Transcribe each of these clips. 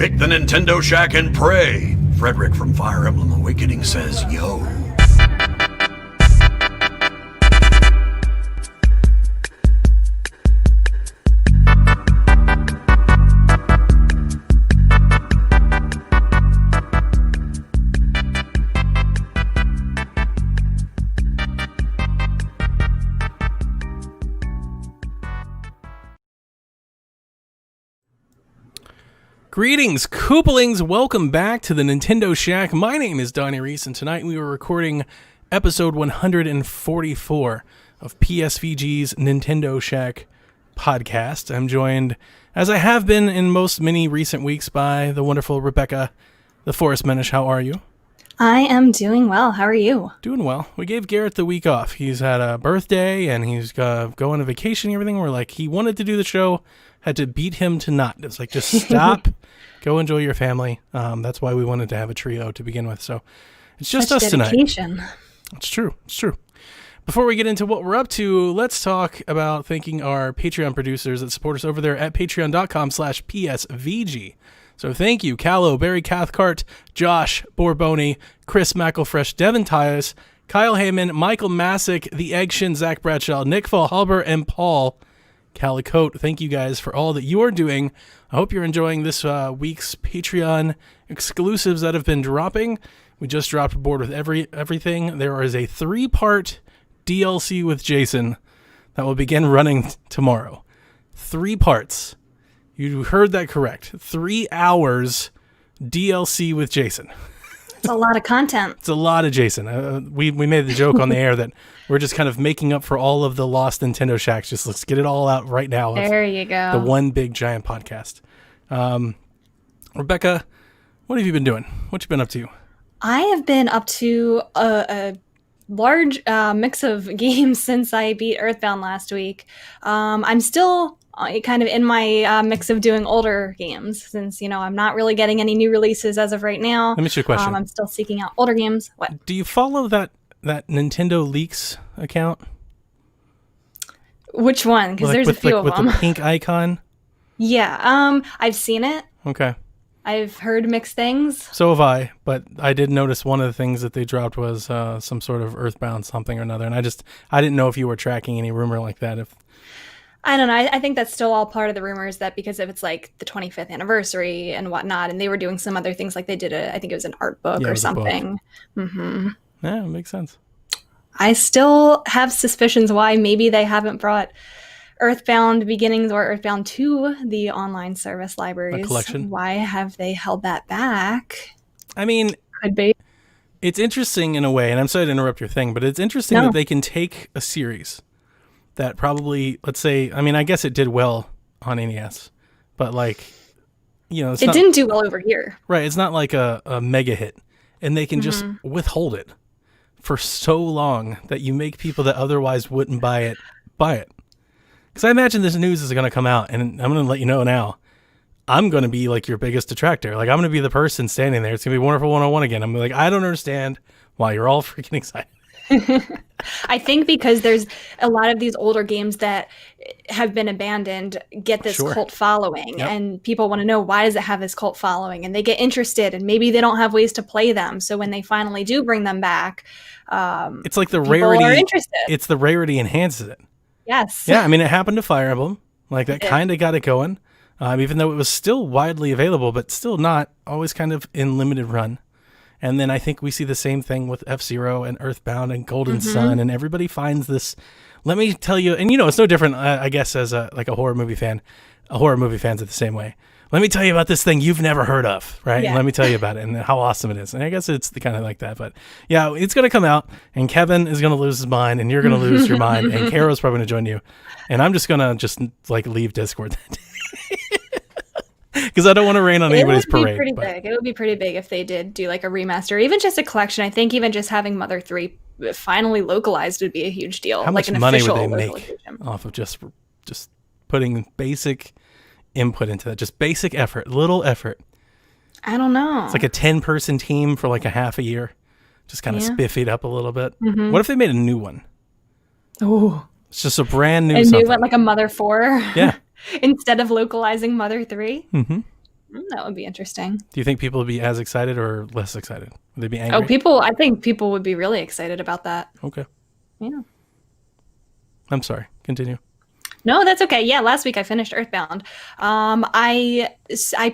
Pick the Nintendo Shack and pray. Frederick from Fire Emblem Awakening says, yo. Greetings, Koopalings! Welcome back to the Nintendo Shack. My name is Donnie Reese, and tonight we are recording episode 144 of PSVG's Nintendo Shack podcast. I'm joined, as I have been in many recent weeks, by the wonderful Rebecca, the Forest Menish. How are you? I am doing well. How are you? Doing well. We gave Garrett the week off. He's had a birthday, and he's going on vacation and everything. We're like, he wanted to do the show, had to beat him to not. It's like, just stop. Go enjoy your family. That's why we wanted to have a trio to begin with. So it's just Such us dedication. tonight. It's true. It's true. Before we get into what we're up to, let's talk about thanking our Patreon producers that support us over there at patreon.com/PSVG. So thank you, Callow, Barry Cathcart, Josh Borboni, Chris McElfresh, Devin Tyus, Kyle Heyman, Michael Masick, The Eggshin, Zach Bradshaw, Nick Falhalber, and Paul Calicote. Thank you guys for all that you are doing. I hope you're enjoying this week's Patreon exclusives that have been dropping. We just dropped aboard with everything. There is a 3-part DLC with Jason that will begin running tomorrow. 3 parts. You heard that correct. 3 hours DLC with Jason. It's a lot of content. It's a lot of Jason. We made the joke on the air that we're just kind of making up for all of the lost Nintendo Shacks. Just let's get it all out right now. There you go. The one big giant podcast. Rebecca, what have you been doing? What you been up to? I have been up to a large mix of games since I beat Earthbound last week. I'm still kind of in my mix of doing older games since, I'm not really getting any new releases as of right now. Let me ask you a question. I'm still seeking out older games. What? Do you follow that Nintendo Leaks account? Which one? Because there's a few of them. With the pink icon? Yeah. I've seen it. Okay. I've heard mixed things. So have I, but I did notice one of the things that they dropped was some sort of Earthbound something or another, and I didn't know if you were tracking any rumor like that. I don't know. I think that's still all part of the rumors that because if it's like the 25th anniversary and whatnot, and they were doing some other things like they did I think it was an art book or something. Mm-hmm. Yeah, it makes sense. I still have suspicions why maybe they haven't brought Earthbound Beginnings or Earthbound 2, the online service libraries. A collection. Why have they held that back? I mean, could be. It's interesting in a way, and I'm sorry to interrupt your thing, but it's interesting that they can take a series that probably, let's say, I mean, I guess it did well on NES, but it didn't do well over here. Right. It's not like a mega hit, and they can just withhold it for so long that you make people that otherwise wouldn't buy it. Because I imagine this news is going to come out, and I'm going to let you know now, I'm going to be like your biggest detractor. Like, I'm going to be the person standing there. It's going to be Wonderful 101 again. I'm like, I don't understand why you're all freaking excited. I think because there's a lot of these older games that have been abandoned get this cult following, and people want to know, why does it have this cult following? And they get interested, and maybe they don't have ways to play them. So when they finally do bring them back, it's like the rarity. Are interested. It's the rarity enhances it. Yes. Yeah, I mean, it happened to Fire Emblem. Like, that kind of got it going, even though it was still widely available, but still not always kind of in limited run. And then I think we see the same thing with F-Zero and Earthbound and Golden Sun, and everybody finds this. Let me tell you, and it's no different, I guess, as a horror movie fan. Horror movie fans are the same way. Let me tell you about this thing you've never heard of, right? Yeah. And let me tell you about it and how awesome it is. And I guess it's the kind of like that. But yeah, it's going to come out, and Kevin is going to lose his mind, and you're going to lose your mind, and Caro's probably going to join you. And I'm just going to leave Discord that day. Because I don't want to rain on anybody's parade. It would be pretty big if they did do like a remaster, or even just a collection. I think even just having Mother 3 finally localized would be a huge deal. How much money would they make off of just putting basic input into that? Just basic effort, little effort. I don't know. It's like a 10-person team for like a half a year. Just kind of spiff it up a little bit. What if they made a new one? Oh. It's just a brand new a something. new one, like a Mother 4? Yeah. Instead of localizing Mother 3? That would be interesting. Do you think people would be as excited or less excited? Would they be Oh, angry? I think people would be really excited about that. Okay. Yeah. I'm sorry. Continue. No, that's okay. Yeah, last week I finished Earthbound. I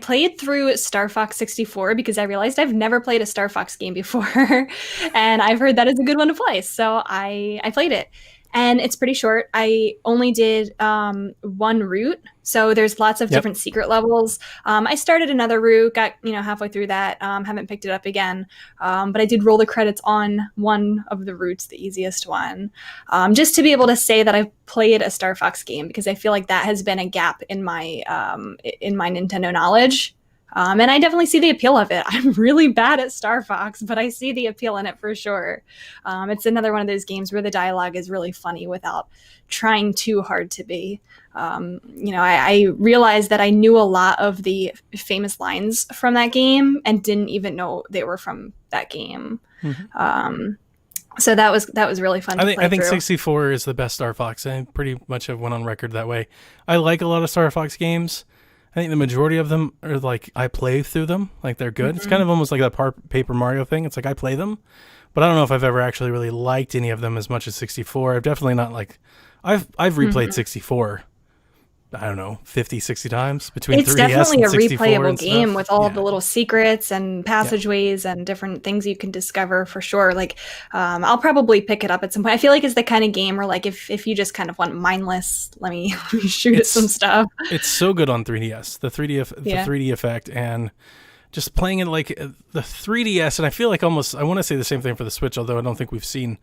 played through Star Fox 64 because I realized I've never played a Star Fox game before, and I've heard that is a good one to play. So I played it, and it's pretty short. I only did one route, so there's lots of different secret levels. I started another route, got halfway through that, haven't picked it up again, but I did roll the credits on one of the routes, the easiest one, just to be able to say that I've played a Star Fox game, because I feel like that has been a gap in my Nintendo knowledge. And I definitely see the appeal of it. I'm really bad at Star Fox, but I see the appeal in it for sure. It's another one of those games where the dialogue is really funny without trying too hard to be. I realized that I knew a lot of the famous lines from that game and didn't even know they were from that game. Mm-hmm. So that was really fun. I think 64 is the best Star Fox. I pretty much have went on record that way. I like a lot of Star Fox games. I think the majority of them are like, I play through them, like they're good. Mm-hmm. It's kind of almost like that Paper Mario thing. It's like I play them, but I don't know if I've ever actually really liked any of them as much as 64. I've definitely not like, I've replayed 64. I don't know, 50, 60 times between 3DS and 64. It's definitely a replayable game with all of the little secrets and passageways and different things you can discover for sure. Like, I'll probably pick it up at some point. I feel like it's the kind of game where, like, if you just kind of want mindless, let me shoot at some stuff. It's so good on 3DS, the 3D effect, and just playing it like the 3DS. And I feel like almost, I want to say the same thing for the Switch, although I don't think we've seen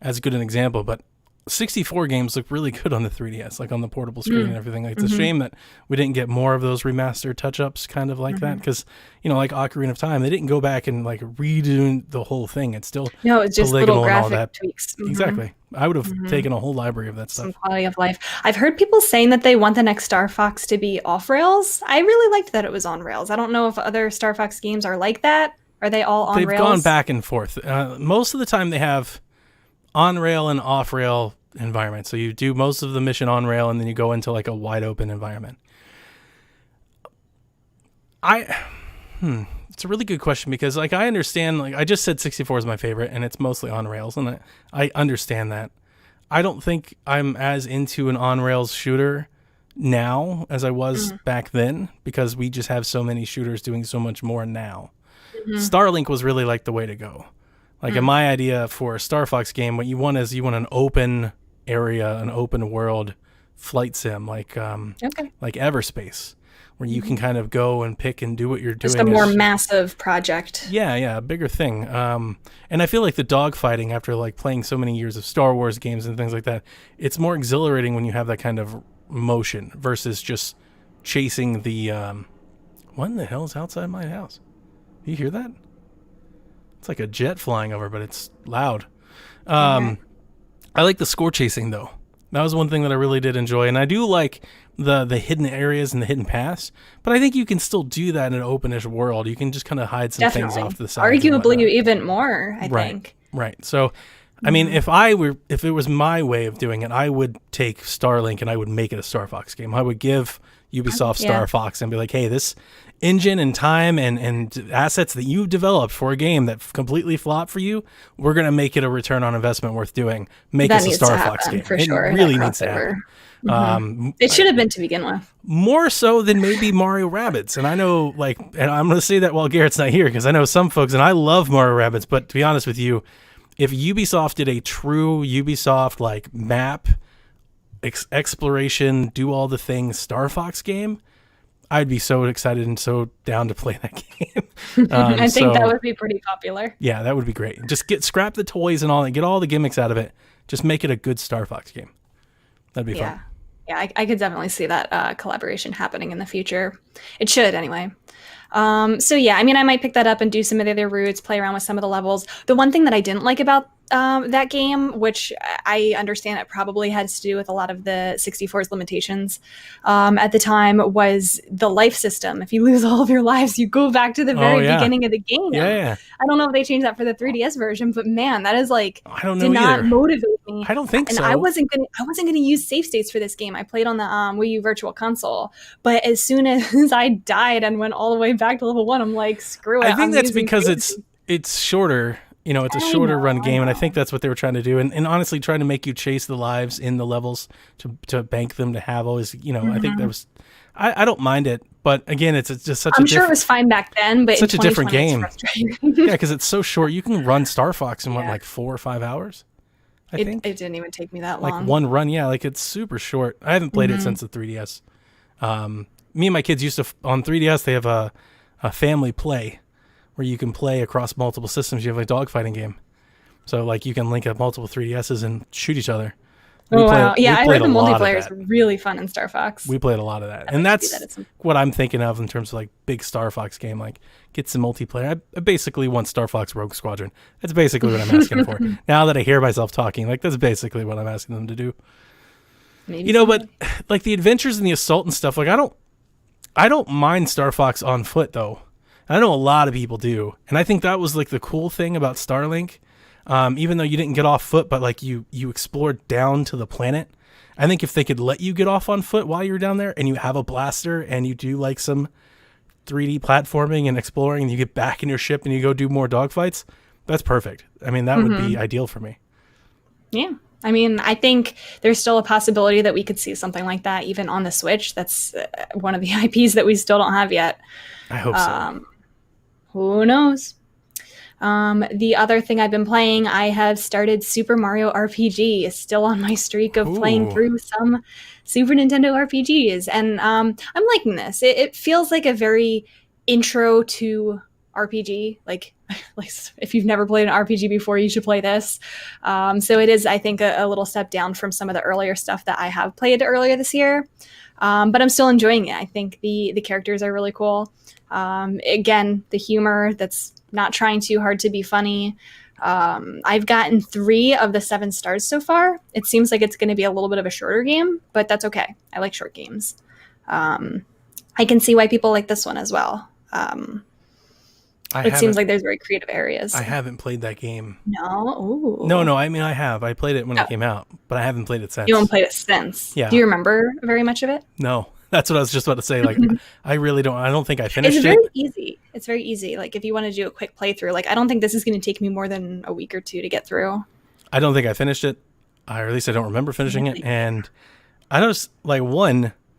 as good an example, but 64 games look really good on the 3DS, like on the portable screen and everything. Like, it's a shame that we didn't get more of those remastered touch-ups kind of like that, because, like Ocarina of Time, they didn't go back and like redo the whole thing. It's still it's just little graphic tweaks. Exactly. I would have taken a whole library of that stuff. Some quality of life. I've heard people saying that they want the next Star Fox to be off rails. I really liked that it was on rails. I don't know if other Star Fox games are like that. Are they all on rails? They've gone back and forth. Most of the time they have on-rail and off-rail environment. So you do most of the mission on rail, and then you go into like a wide open environment. It's a really good question, because like I understand, like I just said 64 is my favorite and it's mostly on rails, and I understand that. I don't think I'm as into an on rails shooter now as I was back then, because we just have so many shooters doing so much more now. Starlink was really like the way to go. Like in my idea for a Star Fox game, what you want is an open area, an open world flight sim, like Everspace, where you can kind of go and pick and do what you're doing. Just a more massive project. Yeah, a bigger thing. And I feel like the dogfighting, after like playing so many years of Star Wars games and things like that, it's more exhilarating when you have that kind of motion versus just chasing the. What in the hell is outside my house? Do you hear that? It's like a jet flying over, but it's loud. I like the score chasing, though. That was one thing that I really did enjoy. And I do like the hidden areas and the hidden paths. But I think you can still do that in an openish world. You can just kind of hide some things off to the side. Arguably even more, I think. Right. So, I mean, if it was my way of doing it, I would take Starlink and I would make it a Star Fox game. I would give Ubisoft Star Fox and be like, hey, this engine and time and assets that you developed for a game that completely flopped for you, we're going to make it a return on investment worth doing. Make us a Star Fox game. For sure. It really needs to happen. It should have been to begin with. More so than maybe Mario Rabbids. And I know, like, and I'm going to say that while Garrett's not here, because I know some folks, and I love Mario Rabbids, but to be honest with you, if Ubisoft did a true Ubisoft, like, map, exploration, do all the things Star Fox game, I'd be so excited and so down to play that game. I think that would be pretty popular. Yeah, that would be great. Just scrap the toys and all that, get all the gimmicks out of it. Just make it a good Star Fox game. That'd be fun. Yeah, I could definitely see that collaboration happening in the future. It should, anyway. So yeah, I mean, I might pick that up and do some of the other routes, play around with some of the levels. The one thing that I didn't like about that game, which I understand it probably has to do with a lot of the 64's limitations at the time, was the life system. If you lose all of your lives, you go back to the very beginning of the game. Yeah. I don't know if they changed that for the 3DS version, but man, that is like I don't know did not either. motivate me. I don't think and so. I wasn't gonna use save states for this game. I played on the Wii U Virtual Console, but as soon as I died and went all the way back to level 1, I'm like, screw it. I think that's because it's shorter. You know, it's a shorter run game, and I think that's what they were trying to do. And honestly, trying to make you chase the lives in the levels to bank them, to have always, you know, I think that was, I don't mind it. But again, it's just such I'm sure it was fine back then, but such a different game. Yeah, because it's so short. You can run Star Fox in like 4 or 5 hours. I think it didn't even take me that long. Like one run, yeah. Like it's super short. I haven't played it since the 3DS. Me and my kids used to on 3DS. They have a family play where you can play across multiple systems. You have a dogfighting game, so like you can link up multiple 3DSs and shoot each other. Wow! Yeah, I heard the multiplayer is really fun in Star Fox. We played a lot of that, and that's what I'm thinking of in terms of like big Star Fox game. Like get some multiplayer. I basically want Star Fox Rogue Squadron. That's basically what I'm asking for. Now that I hear myself talking, like that's basically what I'm asking them to do. Maybe you know, but like the adventures and the assault and stuff. Like I don't mind Star Fox on foot though. I know a lot of people do, and I think that was like the cool thing about Starlink. Even though you didn't get off foot, but like you explored down to the planet. I think if they could let you get off on foot while you're down there, and you have a blaster, and you do like some 3D platforming and exploring, and you get back in your ship and you go do more dogfights, that's perfect. I mean, that would be ideal for me. Yeah. I mean, I think there's still a possibility that we could see something like that even on the Switch. That's one of the IPs that we still don't have yet. I hope so. Who knows? The other thing I've been playing, I have started Super Mario RPG. It's still on my streak of playing through some Super Nintendo RPGs. And I'm liking this. It feels like a very intro to RPG. Like if you've never played an RPG before, you should play this. So it is, I think, a little step down from some of the earlier stuff that I have played earlier this year. But I'm still enjoying it. I think the characters are really cool. Again, the humor that's not trying too hard to be funny. I've gotten 3 of the 7 stars so far. It seems like it's going to be a little bit of a shorter game, but that's okay. I like short games. I can see why people like this one as well. It seems like there's very creative areas. I haven't played that game. No? Ooh. No. I mean, I have. I played it when it came out, but I haven't played it since. You haven't played it since? Yeah. Do you remember very much of it? No. That's what I was just about to say. Like, I really don't. I don't think I finished it. It's very easy. It's very easy. Like, if you want to do a quick playthrough, like, I don't think this is going to take me more than a week or 2 to get through. I don't think I finished it. Or at least I don't remember finishing it. And I noticed, like,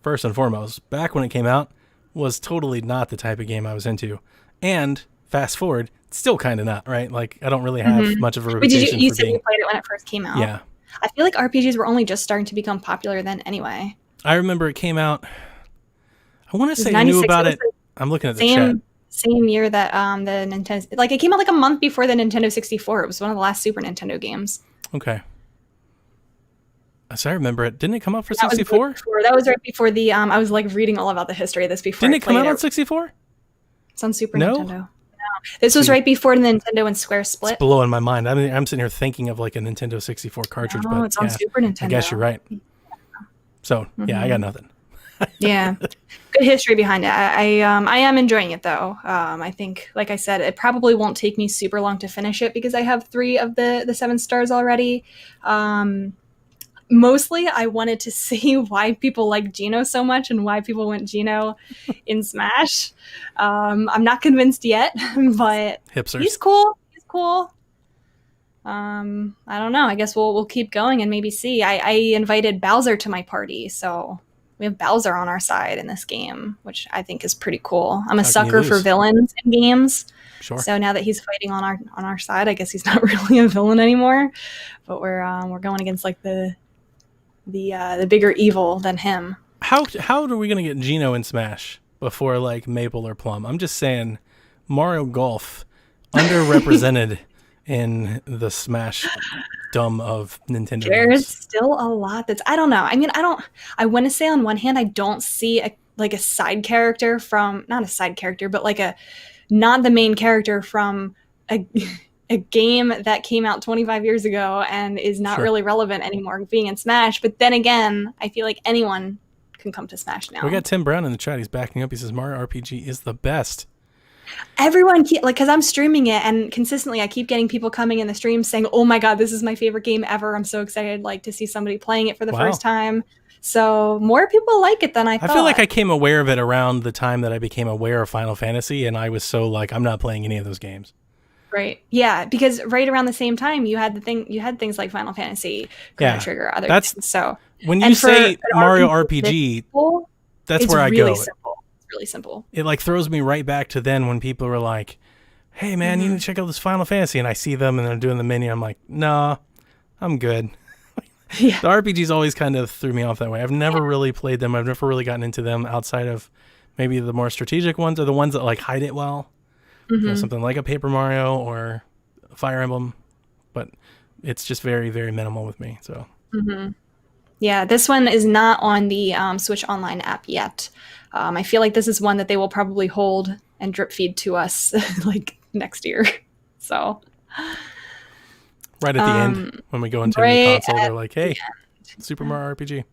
first and foremost, back when it came out, was totally not the type of game I was into. And fast forward, it's still kind of not, right? Like, I don't really have much of a reputation you said you played it when it first came out. Yeah. I feel like RPGs were only just starting to become popular then anyway. I remember it came out. I want to say I knew about it. I'm looking at the chat. Same year that the Nintendo, like it came out like a month before the Nintendo 64. It was one of the last Super Nintendo games. Okay. So I remember it. Didn't it come out for 64? That was right before the. I was like reading all about the history of this before. Didn't it come out on 64? It's on Super Nintendo. No, this was right before the Nintendo and Square split. It's blowing my mind. I mean, I'm sitting here thinking of like a Nintendo 64 cartridge, but it's on Super Nintendo. I guess you're right. So yeah, I got nothing. Yeah, good history behind it. I am enjoying it though. I think, like I said, it probably won't take me super long to finish it because I have 3 of the 7 stars already. Mostly, I wanted to see why people like Geno so much and why people went Geno in Smash. I'm not convinced yet, but Hipsters. He's cool. I don't know. I guess we'll keep going and maybe see. I invited Bowser to my party, so we have Bowser on our side in this game, which I think is pretty cool. I'm a sucker for villains in games. Sure. So now that he's fighting on our side, I guess he's not really a villain anymore. But we're going against like the bigger evil than him. How are we gonna get Geno in Smash before like Maple or Plum? I'm just saying, Mario Golf underrepresented in the Smash dumb of Nintendo There's games. Still a lot that's I don't know. I mean, I want to say on one hand I don't see a side character from, not a side character, but like not the main character from a a game that came out 25 years ago and is not really relevant anymore being in Smash. But then again, I feel like anyone can come to Smash now. We got Tim Brown in the chat. He's backing up. He says Mario RPG is the best. Everyone, because I'm streaming it, and consistently I keep getting people coming in the stream saying, oh my god, this is my favorite game ever. I'm so excited to see somebody playing it for the first time. So more people like it than I thought. I feel like I came aware of it around the time that I became aware of Final Fantasy, and I was so I'm not playing any of those games. Right. Yeah, because right around the same time you had things like Final Fantasy, Chrono Trigger, other things. So when you say Mario RPG, that's where I go. Simple. It's really simple. It throws me right back to then when people were like, "Hey man, you need to check out this Final Fantasy," and I see them and they're doing the menu. I'm like, "Nah, I'm good." The RPGs always kind of threw me off that way. I've never really played them. I've never really gotten into them outside of maybe the more strategic ones or the ones that hide it well. Something like a Paper Mario or Fire Emblem, but it's just very, very minimal with me. So, yeah, this one is not on the Switch Online app yet. I feel like this is one that they will probably hold and drip feed to us next year. So, right at the end when we go into the console, they're like, "Hey, Super Mario RPG."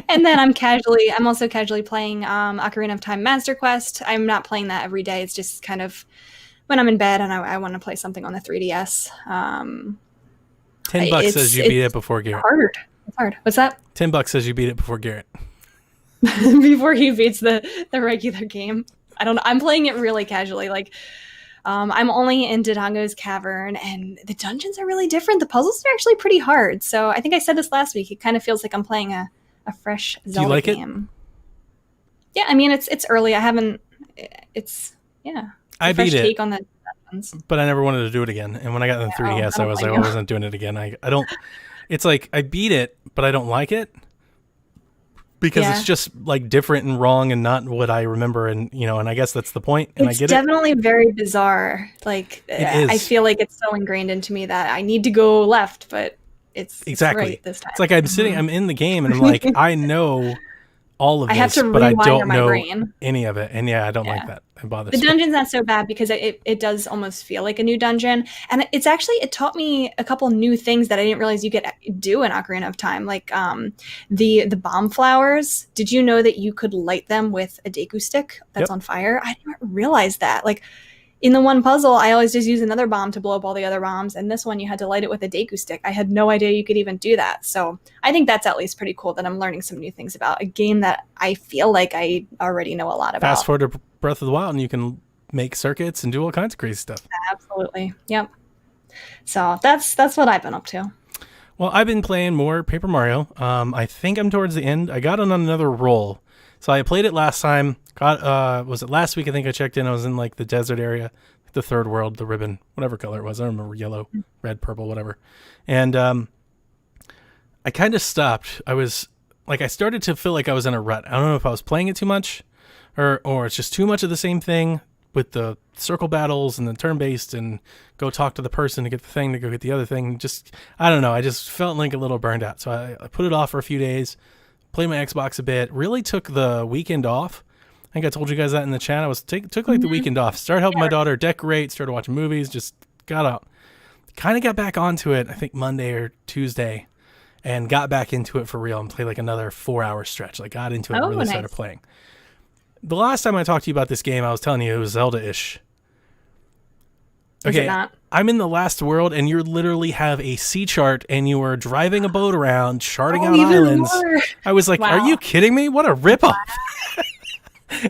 And then I'm also casually playing Ocarina of Time Master Quest. I'm not playing that every day. It's just kind of when I'm in bed and I want to play something on the 3DS. $10 says you beat it before Garrett. It's hard. What's that? $10 says you beat it before Garrett. Before he beats the regular game. I don't know. I'm playing it really casually. I'm only in Dodongo's Cavern, and the dungeons are really different. The puzzles are actually pretty hard. So I think I said this last week. It kind of feels like I'm playing a fresh Zelda Do you like game. Yeah, I mean it's early. I haven't. I beat it, take on the dungeons. but I never wanted to do it again. And when I got the 3DS, I was like, I wasn't doing it again. I don't. It's like I beat it, but I don't like it because it's just different and wrong and not what I remember. And and I guess that's the point. And it's I get definitely very bizarre. It is. I feel like it's so ingrained into me that I need to go left, but it's right this time. It's like I'm in the game and I'm like, I know all of this, I have to but I rewire don't my know brain. any of it. And I don't like that. It bothers me. The me. dungeon's not so bad because it does almost feel like a new dungeon. And it taught me a couple new things that I didn't realize you could do in Ocarina of Time. The bomb flowers. Did you know that you could light them with a Deku stick that's on fire? I didn't realize that. In the one puzzle, I always just use another bomb to blow up all the other bombs. And this one, you had to light it with a Deku stick. I had no idea you could even do that. So I think that's at least pretty cool that I'm learning some new things about a game that I feel like I already know a lot about. Fast forward to Breath of the Wild and you can make circuits and do all kinds of crazy stuff. Absolutely. Yep. So that's what I've been up to. Well, I've been playing more Paper Mario. I think I'm towards the end. I got on another roll. So I played it last time. Was it last week? I think I checked in. I was in the desert area, the third world, the ribbon, whatever color it was. I don't remember, yellow, red, purple, whatever. And I kind of stopped. I was I started to feel like I was in a rut. I don't know if I was playing it too much or it's just too much of the same thing with the circle battles and the turn-based and go talk to the person to get the thing to go get the other thing. I don't know. I just felt a little burned out. So I put it off for a few days. Played my Xbox a bit, really took the weekend off. I think I told you guys that in the chat. I took the weekend off, started helping my daughter decorate, started watching movies, just got out. Kind of got back onto it, I think Monday or Tuesday, and got back into it for real and played another 4-hour stretch. Got into it and really started playing. The last time I talked to you about this game, I was telling you it was Zelda-ish. Okay, I'm in the last world, and you literally have a sea chart, and you are driving a boat around, charting out islands. More. I was like, Are you kidding me? What a ripoff.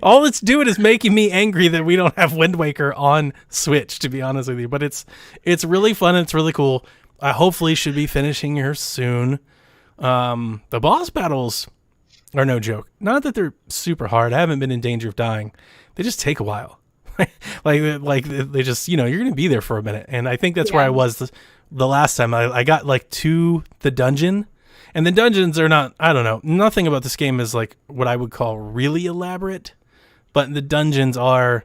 All it's doing is making me angry that we don't have Wind Waker on Switch, to be honest with you. But it's really fun, and it's really cool. I hopefully should be finishing here soon. The boss battles are no joke. Not that they're super hard. I haven't been in danger of dying. They just take a while. They just, you're going to be there for a minute. And I think that's where I was the last time. I got to the dungeon, and the dungeons are not, I don't know. Nothing about this game is what I would call really elaborate, but the dungeons are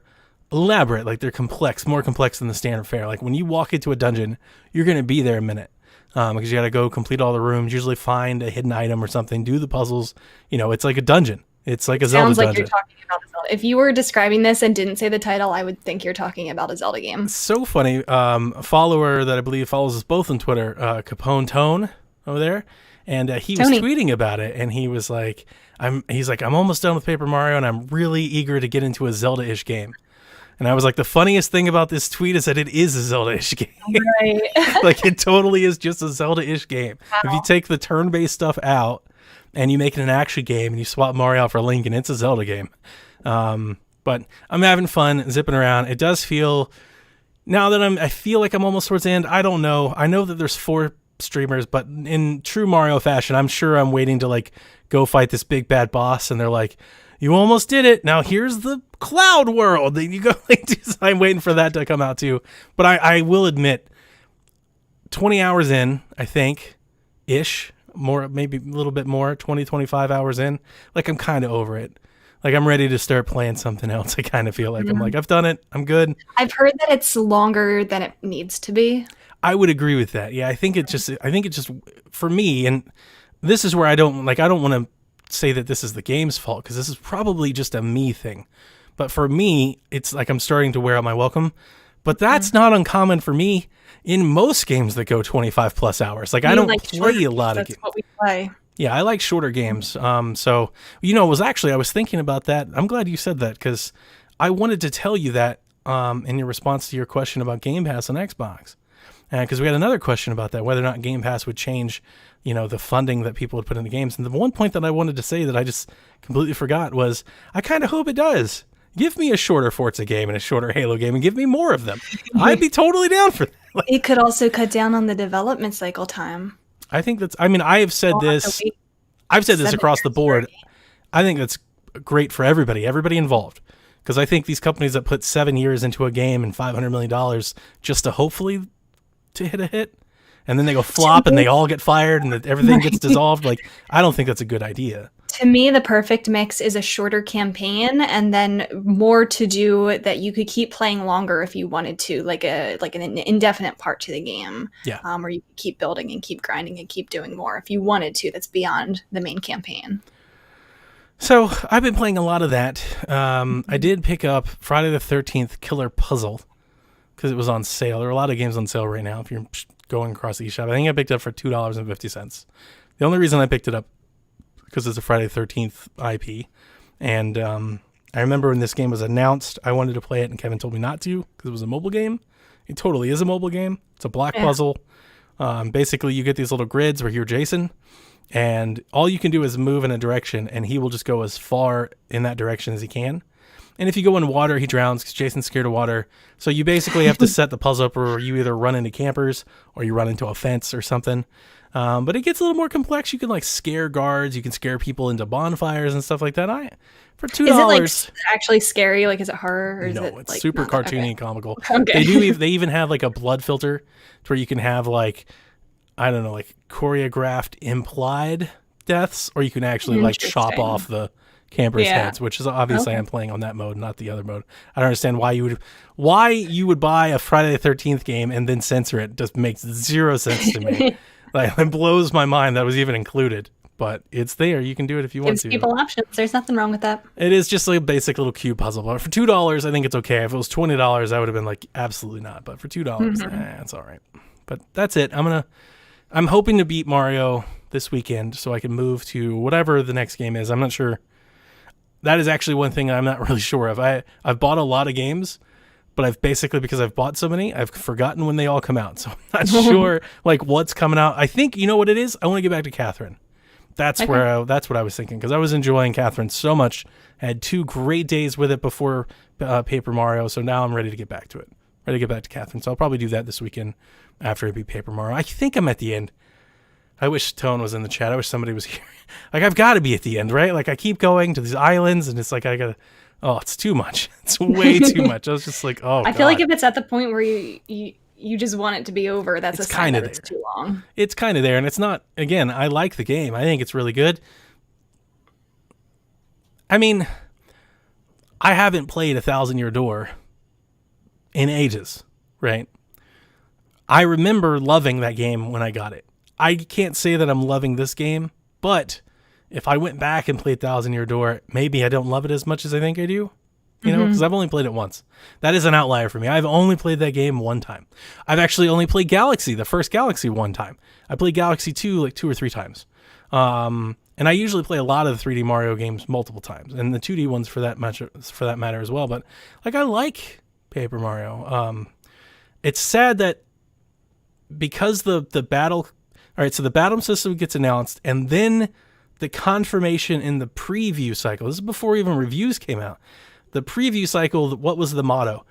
elaborate. They're complex, more complex than the standard fare. When you walk into a dungeon, you're going to be there a minute. Because you got to go complete all the rooms, usually find a hidden item or something, do the puzzles. It's like a dungeon. It's like a Zelda Sounds like dungeon. you're talking about a Zelda. If you were describing this and didn't say the title, I would think you're talking about a Zelda game. So funny. A follower that I believe follows us both on Twitter, Capone Tone over there, and he was Tony. tweeting about it, and he was like, I'm almost done with Paper Mario, and I'm really eager to get into a Zelda-ish game. And I was like, the funniest thing about this tweet is that it is a Zelda-ish game. Right. Like, it totally is just a Zelda-ish game. Wow. If you take the turn-based stuff out and you make it an action game and you swap Mario out for Link, and it's a Zelda game. But I'm having fun zipping around. It does feel, now that I feel like I'm almost towards the end. I don't know. I know that there's 4 streamers, but in true Mario fashion, I'm sure I'm waiting to like go fight this big bad boss, and they're like, you almost did it. Now here's the cloud world. Then you go like, I'm waiting for that to come out too. But I will admit, 20 hours in, I think, ish, more, maybe a little bit more, 20, 25 hours in, like I'm kind of over it. Like I'm ready to start playing something else. I kind of feel like I'm like, I've done it. I'm good. I've heard that it's longer than it needs to be. I would agree with that. Yeah, I think it just for me, and this is where I don't want to say that this is the game's fault, because this is probably just a me thing. But for me, it's like I'm starting to wear out my welcome. But that's not uncommon for me in most games that go 25 plus hours. Like I don't like play a lot of games. That's what we play. Yeah, I like shorter games. So, I was thinking about that. I'm glad you said that, because I wanted to tell you that in your response to your question about Game Pass on Xbox. Because we had another question about that, whether or not Game Pass would change, the funding that people would put into games. And the one point that I wanted to say that I just completely forgot was, I kind of hope it does. Give me a shorter Forza game and a shorter Halo game and give me more of them. I'd be totally down for that. Like, It could also cut down on the development cycle time. I think I have said this. I've said this 7 across the years board. already. I think that's great for everybody involved. Because I think these companies that put 7 years into a game and $500 million just to hopefully to hit a hit, and then they go flop and they all get fired and everything gets dissolved. Like, I don't think that's a good idea. To me, the perfect mix is a shorter campaign and then more to do that you could keep playing longer if you wanted to, like an indefinite part to the game. Yeah. Where you could keep building and keep grinding and keep doing more if you wanted to. That's beyond the main campaign. So I've been playing a lot of that. I did pick up Friday the 13th Killer Puzzle because it was on sale. There are a lot of games on sale right now if you're going across the eShop. I think I picked it up for $2.50. The only reason I picked it up because it's a Friday the 13th IP. And I remember when this game was announced, I wanted to play it, and Kevin told me not to because it was a mobile game. It totally is a mobile game. It's a block puzzle. Basically, you get these little grids where you're Jason, and all you can do is move in a direction, and he will just go as far in that direction as he can. And if you go in water, he drowns because Jason's scared of water. So you basically have to set the puzzle up where you either run into campers or you run into a fence or something. But it gets a little more complex. You can like scare guards. You can scare people into bonfires and stuff like that. For $2. Is it like actually scary? Like, is it horror? Or No, is it, it's like, super not? cartoony Okay. and comical. Okay. They even have like a blood filter to where you can have like, I don't know, like choreographed implied deaths, or you can actually like chop Interesting. off the campers' Yeah. heads, which is obviously Okay. I'm playing on that mode, not the other mode. I don't understand why you would buy a Friday the 13th game and then censor it. Just makes zero sense to me. Like, it blows my mind that was even included, but it's there. You can do it if you want Gives to. people options. There's nothing wrong with that. It is just like a basic little cube puzzle. But for $2, I think it's okay. If it was $20, I would have been like, absolutely not. But for $2, it's all right. But that's it. I'm hoping to beat Mario this weekend so I can move to whatever the next game is. I'm not sure. That is actually one thing I'm not really sure of. I've bought a lot of games, but I've basically, because I've bought so many, I've forgotten when they all come out. So I'm not sure like what's coming out. I think, you know what it is? I want to get back to Catherine. That's that's what I was thinking, because I was enjoying Catherine so much. I had 2 great days with it before Paper Mario, so now I'm ready to get back to it. Ready to get back to Catherine. So I'll probably do that this weekend after I beat Paper Mario. I think I'm at the end. I wish Tone was in the chat. I wish somebody was here. Like, I've got to be at the end, right? Like, I keep going to these islands, and it's like it's too much. It's way too much. I was just like, oh, I feel like if it's at the point where you just want it to be over, that's It's a sign kinda that it's there. too long. It's kind of there, and it's not, again, I like the game. I think it's really good. I mean, I haven't played 1,000 Year Door in ages, right? I remember loving that game when I got it. I can't say that I'm loving this game, but if I went back and played Thousand Year Door, maybe I don't love it as much as I think I do. You know, because I've only played it once. That is an outlier for me. I've only played that game one time. I've actually only played Galaxy, the first Galaxy, one time. I played Galaxy 2 like 2 or 3 times. And I usually play a lot of the 3D Mario games multiple times, and the 2D ones for that matter as well. But like, I like Paper Mario. It's sad that because the battle, all right, so the battle system gets announced, and then the confirmation in the preview cycle. This is before even reviews came out. The preview cycle, what was the motto?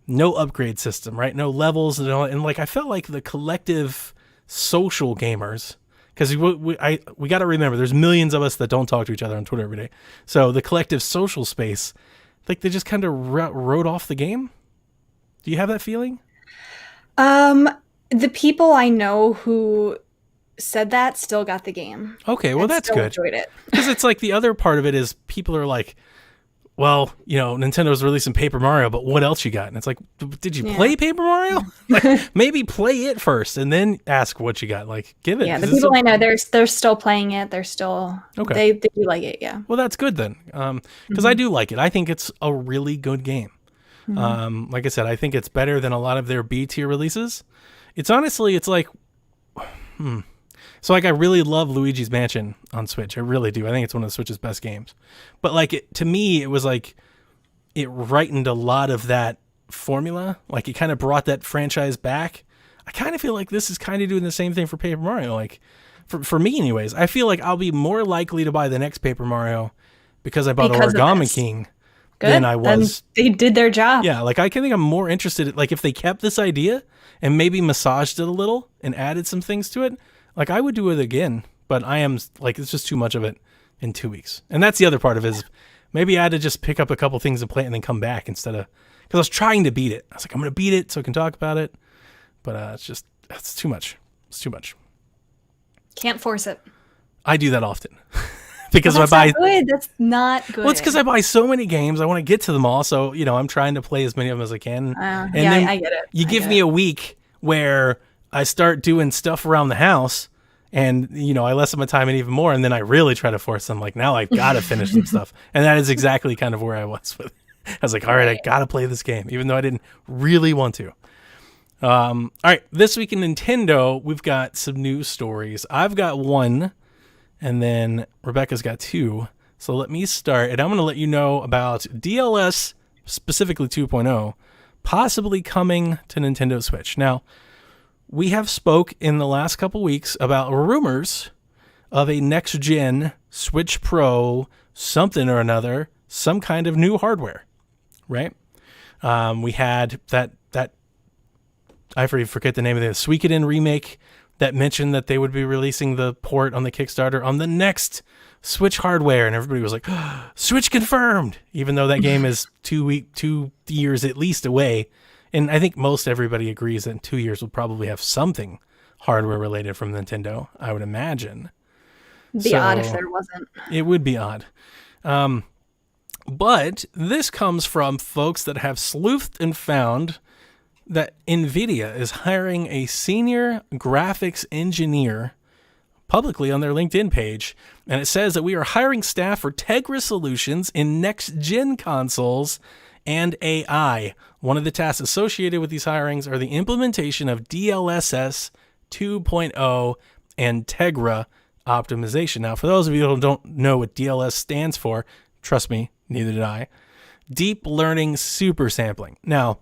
No upgrade system, right? No levels. And like, I felt like the collective social gamers, because we got to remember, there's millions of us that don't talk to each other on Twitter every day. So the collective social space, like, they just kind of wrote off the game. Do you have that feeling? The people I know who said that still got the game. Okay, well, that's good. Enjoyed it. Because it's like, the other part of it is people are like, well, you know, Nintendo's releasing Paper Mario, but what else you got? And it's like, did you play Paper Mario? Like, maybe play it first and then ask what you got. Like, give it. Yeah, the people I know, they're still playing it. They're still, they do like it, yeah. Well, that's good then, because I do like it. I think it's a really good game. Like I said, I think it's better than a lot of their B-tier releases. It's honestly, it's like, So, like, I really love Luigi's Mansion on Switch. I really do. I think it's one of the Switch's best games. But, like, to me, it was like, it rightened a lot of that formula. Like, it kind of brought that franchise back. I kind of feel like this is kind of doing the same thing for Paper Mario. Like, for me anyways, I feel like I'll be more likely to buy the next Paper Mario because I bought Origami King than I was. They did their job. Yeah, like, I think I'm more interested, like, if they kept this idea and maybe massaged it a little and added some things to it, like, I would do it again, but I am, like, it's just too much of it in 2 weeks. And that's the other part of it, is maybe I had to just pick up a couple things and play it and then come back instead of, because I was trying to beat it. I was like, I'm going to beat it so I can talk about it. But it's too much. It's too much. Can't force it. I do that often. Because that's not good. That's not good. Well, it's because I buy so many games. I want to get to them all. So, you know, I'm trying to play as many of them as I can. And then I get it. You give me a week where I start doing stuff around the house, and, you know, I lessen my time and even more, and then I really try to force them. Like, now I got to finish some stuff. And that is exactly kind of where I was with it. I was like, all right, I got to play this game, even though I didn't really want to. All right, this week in Nintendo, we've got some news stories. I've got one, and then Rebecca's got two. So let me start, and I'm going to let you know about DLS, specifically 2.0, possibly coming to Nintendo Switch. Now, we have spoke in the last couple weeks about rumors of a next-gen Switch Pro something or another, some kind of new hardware, right? We had that I forget the name of the Suikoden remake that mentioned that they would be releasing the port on the Kickstarter on the next Switch hardware, and everybody was like, oh, Switch confirmed, even though that game is 2 years at least away. And I think most everybody agrees that in 2 years we'll probably have something hardware related from Nintendo, I would imagine. It'd be odd if there wasn't. It would be odd. But this comes from folks that have sleuthed and found that NVIDIA is hiring a senior graphics engineer publicly on their LinkedIn page. And it says that we are hiring staff for Tegra solutions in next-gen consoles and AI. One of the tasks associated with these hirings are the implementation of DLSS 2.0 and Tegra optimization. Now, for those of you who don't know what DLS stands for, trust me, neither did I. Deep Learning Super Sampling. Now,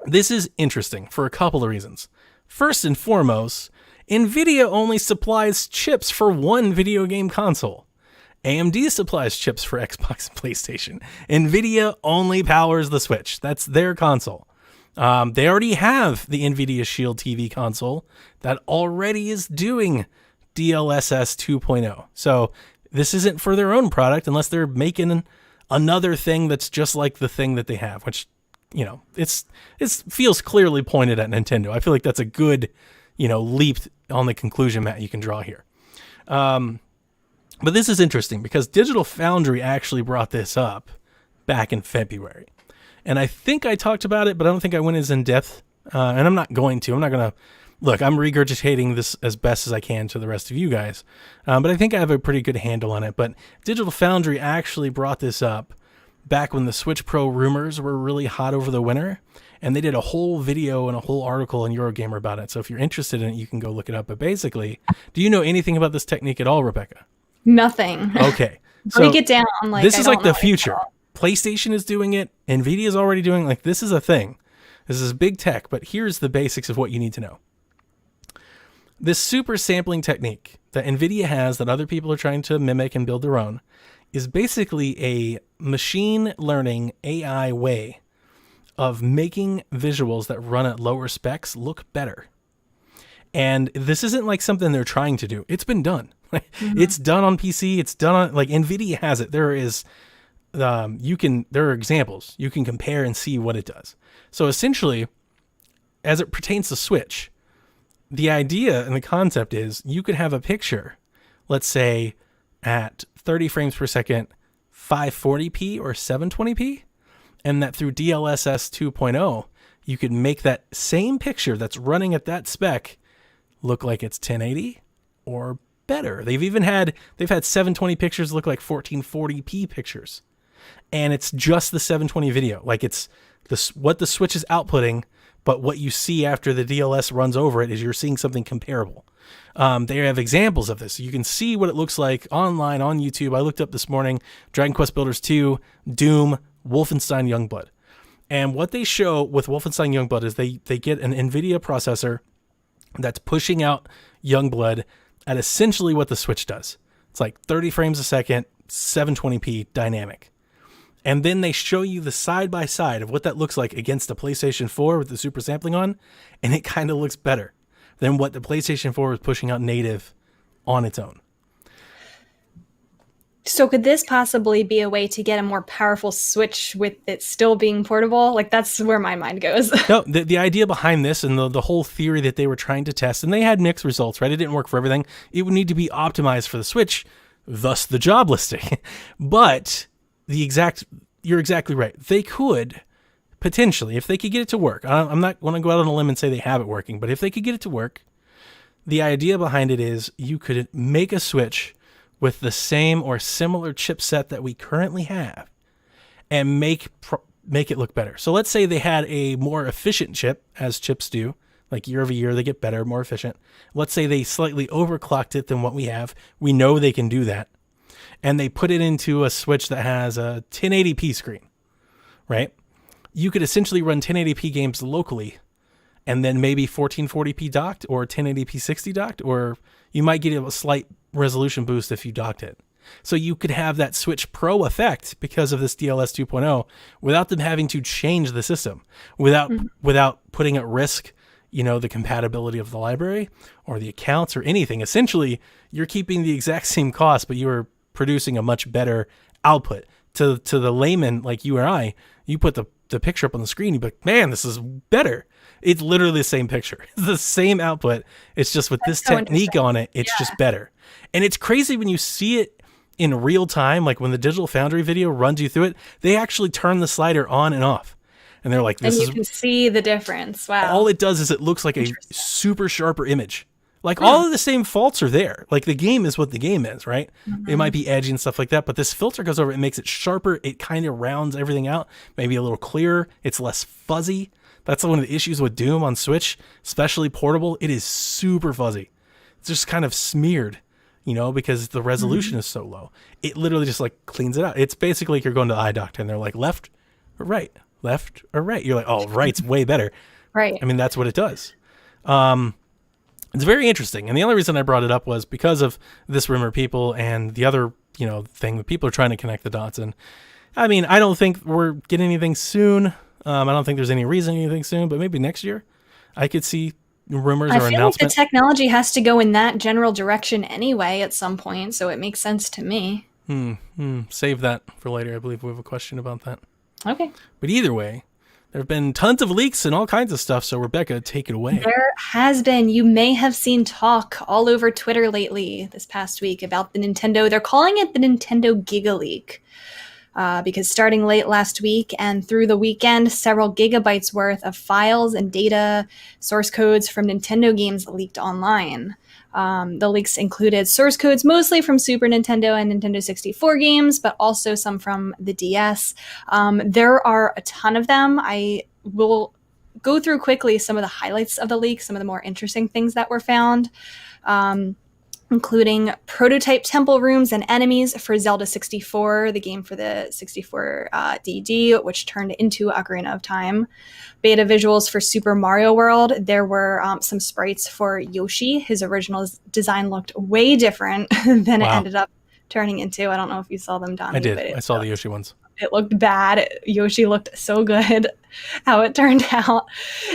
this is interesting for a couple of reasons. First and foremost, NVIDIA only supplies chips for one video game console. AMD supplies chips for Xbox and PlayStation. NVIDIA only powers the Switch. That's their console. They already have the NVIDIA Shield TV console that already is doing DLSS 2.0. So this isn't for their own product unless they're making another thing that's just like the thing that they have, which, you know, it feels clearly pointed at Nintendo. I feel like that's a good, you know, leap on the conclusion, Matt, you can draw here. But this is interesting because Digital Foundry actually brought this up back in February. And I think I talked about it, but I don't think I went as in depth. And I'm not going to. I'm not going to look, I'm regurgitating this as best as I can to the rest of you guys, but I think I have a pretty good handle on it. But Digital Foundry actually brought this up back when the Switch Pro rumors were really hot over the winter, and they did a whole video and a whole article in Eurogamer about it. So if you're interested in it, you can go look it up. But basically, do you know anything about this technique at all, Rebecca? Nothing. Okay. So get down. Like, this I is don't like the know future. anything PlayStation is doing it. NVIDIA is already doing it. Like, this is a thing. This is big tech, but here's the basics of what you need to know. This super sampling technique that NVIDIA has that other people are trying to mimic and build their own is basically a machine learning AI way of making visuals that run at lower specs look better. And this isn't like something they're trying to do. It's been done. It's done on PC. It's done on, like, NVIDIA has it. There is, there are examples. You can compare and see what it does. So essentially, as it pertains to Switch, the idea and the concept is you could have a picture, let's say at 30 frames per second, 540p or 720p, and that through DLSS 2.0, you could make that same picture that's running at that spec look like it's 1080 or better. They've had 720 pictures look like 1440p pictures, and it's just the 720 video. Like, it's what the Switch is outputting, but what you see after the DLS runs over it is you're seeing something comparable. They have examples of this. You can see what it looks like online on YouTube. I looked up this morning, Dragon Quest Builders 2, Doom, Wolfenstein Youngblood. And what they show with Wolfenstein Youngblood is they get an NVIDIA processor that's pushing out Youngblood at essentially what the Switch does. It's like 30 frames a second, 720p dynamic. And then they show you the side-by-side of what that looks like against the PlayStation 4 with the super sampling on, and it kind of looks better than what the PlayStation 4 was pushing out native on its own. So could this possibly be a way to get a more powerful Switch with it still being portable? Like, that's where my mind goes. No, the idea behind this and the whole theory that they were trying to test, and they had mixed results, right? It didn't work for everything. It would need to be optimized for the Switch, thus the job listing. But you're exactly right. They could potentially, if they could get it to work. I'm not going to go out on a limb and say they have it working, but if they could get it to work, the idea behind it is you could make a Switch with the same or similar chipset that we currently have and make it look better. So let's say they had a more efficient chip, as chips do, like year over year, they get better, more efficient. Let's say they slightly overclocked it than what we have. We know they can do that. And they put it into a Switch that has a 1080p screen, right? You could essentially run 1080p games locally and then maybe 1440p docked or 1080p 60 docked, or you might get a slight resolution boost if you docked it. So you could have that Switch Pro effect because of this DLS 2.0 without them having to change the system, without putting at risk, the compatibility of the library or the accounts or anything. Essentially, you're keeping the exact same cost, but you are producing a much better output. To the layman like you or I, you put the picture up on the screen, you'd be like, man, this is better. It's literally the same picture. It's the same output. It's just with this technique on it, it's just better. And it's crazy when you see it in real time, like when the Digital Foundry video runs you through it, they actually turn the slider on and off. And they're like, you can see the difference. Wow. All it does is it looks like a super sharper image. Like, all of the same faults are there. Like, the game is what the game is, right? It might be edgy and stuff like that, but this filter goes over it, makes it sharper. It kind of rounds everything out, maybe a little clearer. It's less fuzzy. That's one of the issues with Doom on Switch, especially portable. It is super fuzzy. It's just kind of smeared, because the resolution is so low. It literally just like cleans it out. It's basically like you're going to the eye doctor and they're like, left or right, left or right. You're like, oh, right's way better. Right. I mean, that's what it does. It's very interesting. And the only reason I brought it up was because of this rumor people and the other, thing that people are trying to connect the dots. And I mean, I don't think we're getting anything soon. I don't think there's any reason anything soon, but maybe next year I could see rumors or announcements. I feel like the technology has to go in that general direction anyway at some point, so it makes sense to me. Save that for later. I believe we have a question about that. Okay. But either way, there have been tons of leaks and all kinds of stuff, so Rebecca, take it away. There has been. You may have seen talk all over Twitter lately this past week about the Nintendo. They're calling it the Nintendo Giga Leak. because starting late last week and through the weekend, several gigabytes worth of files and data source codes from Nintendo games leaked online. The leaks included source codes mostly from Super Nintendo and Nintendo 64 games, but also some from the DS. There are a ton of them. I will go through quickly some of the highlights of the leak, some of the more interesting things that were found, including prototype temple rooms and enemies for Zelda 64, the game for the 64 DD, which turned into Ocarina of Time. Beta visuals for Super Mario World. There were some sprites for Yoshi. His original design looked way different than it ended up turning into. I don't know if you saw them, Donnie. I did. I saw the Yoshi ones. It looked bad. Yoshi looked so good how it turned out.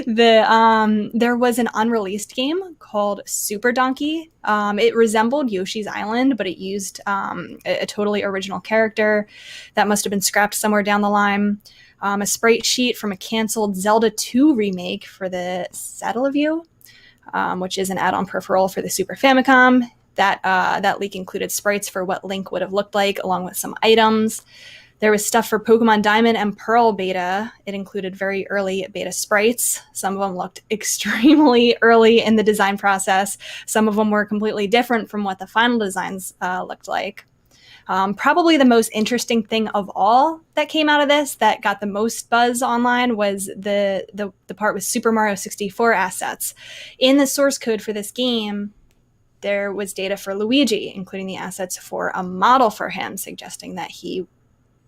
There was an unreleased game called Super Donkey. It resembled Yoshi's Island, but it used a totally original character that must have been scrapped somewhere down the line. A sprite sheet from a canceled Zelda 2 remake for the Satellaview, which is an add-on peripheral for the Super Famicom. That leak included sprites for what Link would have looked like, along with some items. There was stuff for Pokemon Diamond and Pearl beta. It included very early beta sprites. Some of them looked extremely early in the design process. Some of them were completely different from what the final designs looked like. Probably the most interesting thing of all that came out of this that got the most buzz online was the part with Super Mario 64 assets. In the source code for this game, there was data for Luigi, including the assets for a model for him, suggesting that he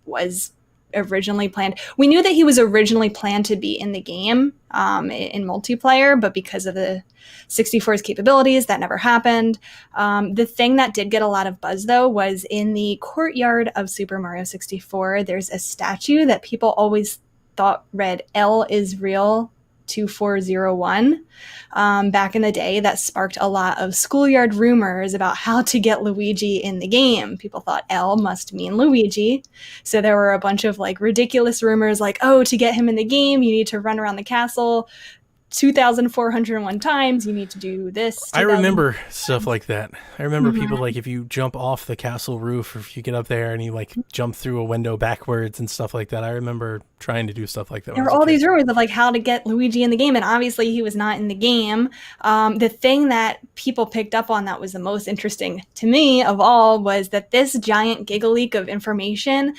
was originally planned. We knew that he was originally planned to be in the game in multiplayer, but because of the 64's capabilities, that never happened. The thing that did get a lot of buzz, though, was in the courtyard of Super Mario 64, there's a statue that people always thought read L is real 2401. Back in the day, that sparked a lot of schoolyard rumors about how to get Luigi in the game. People thought L must mean Luigi. So there were a bunch of like ridiculous rumors like, oh, to get him in the game, you need to run around the castle 2,401 times. You need to do this. I remember stuff like that. I remember people like if you jump off the castle roof or if you get up there and you like jump through a window backwards and stuff like that. I remember trying to do stuff like that. There were all these rumors of like how to get Luigi in the game, and obviously he was not in the game. The thing that people picked up on that was the most interesting to me of all was that this giant gigaleak of information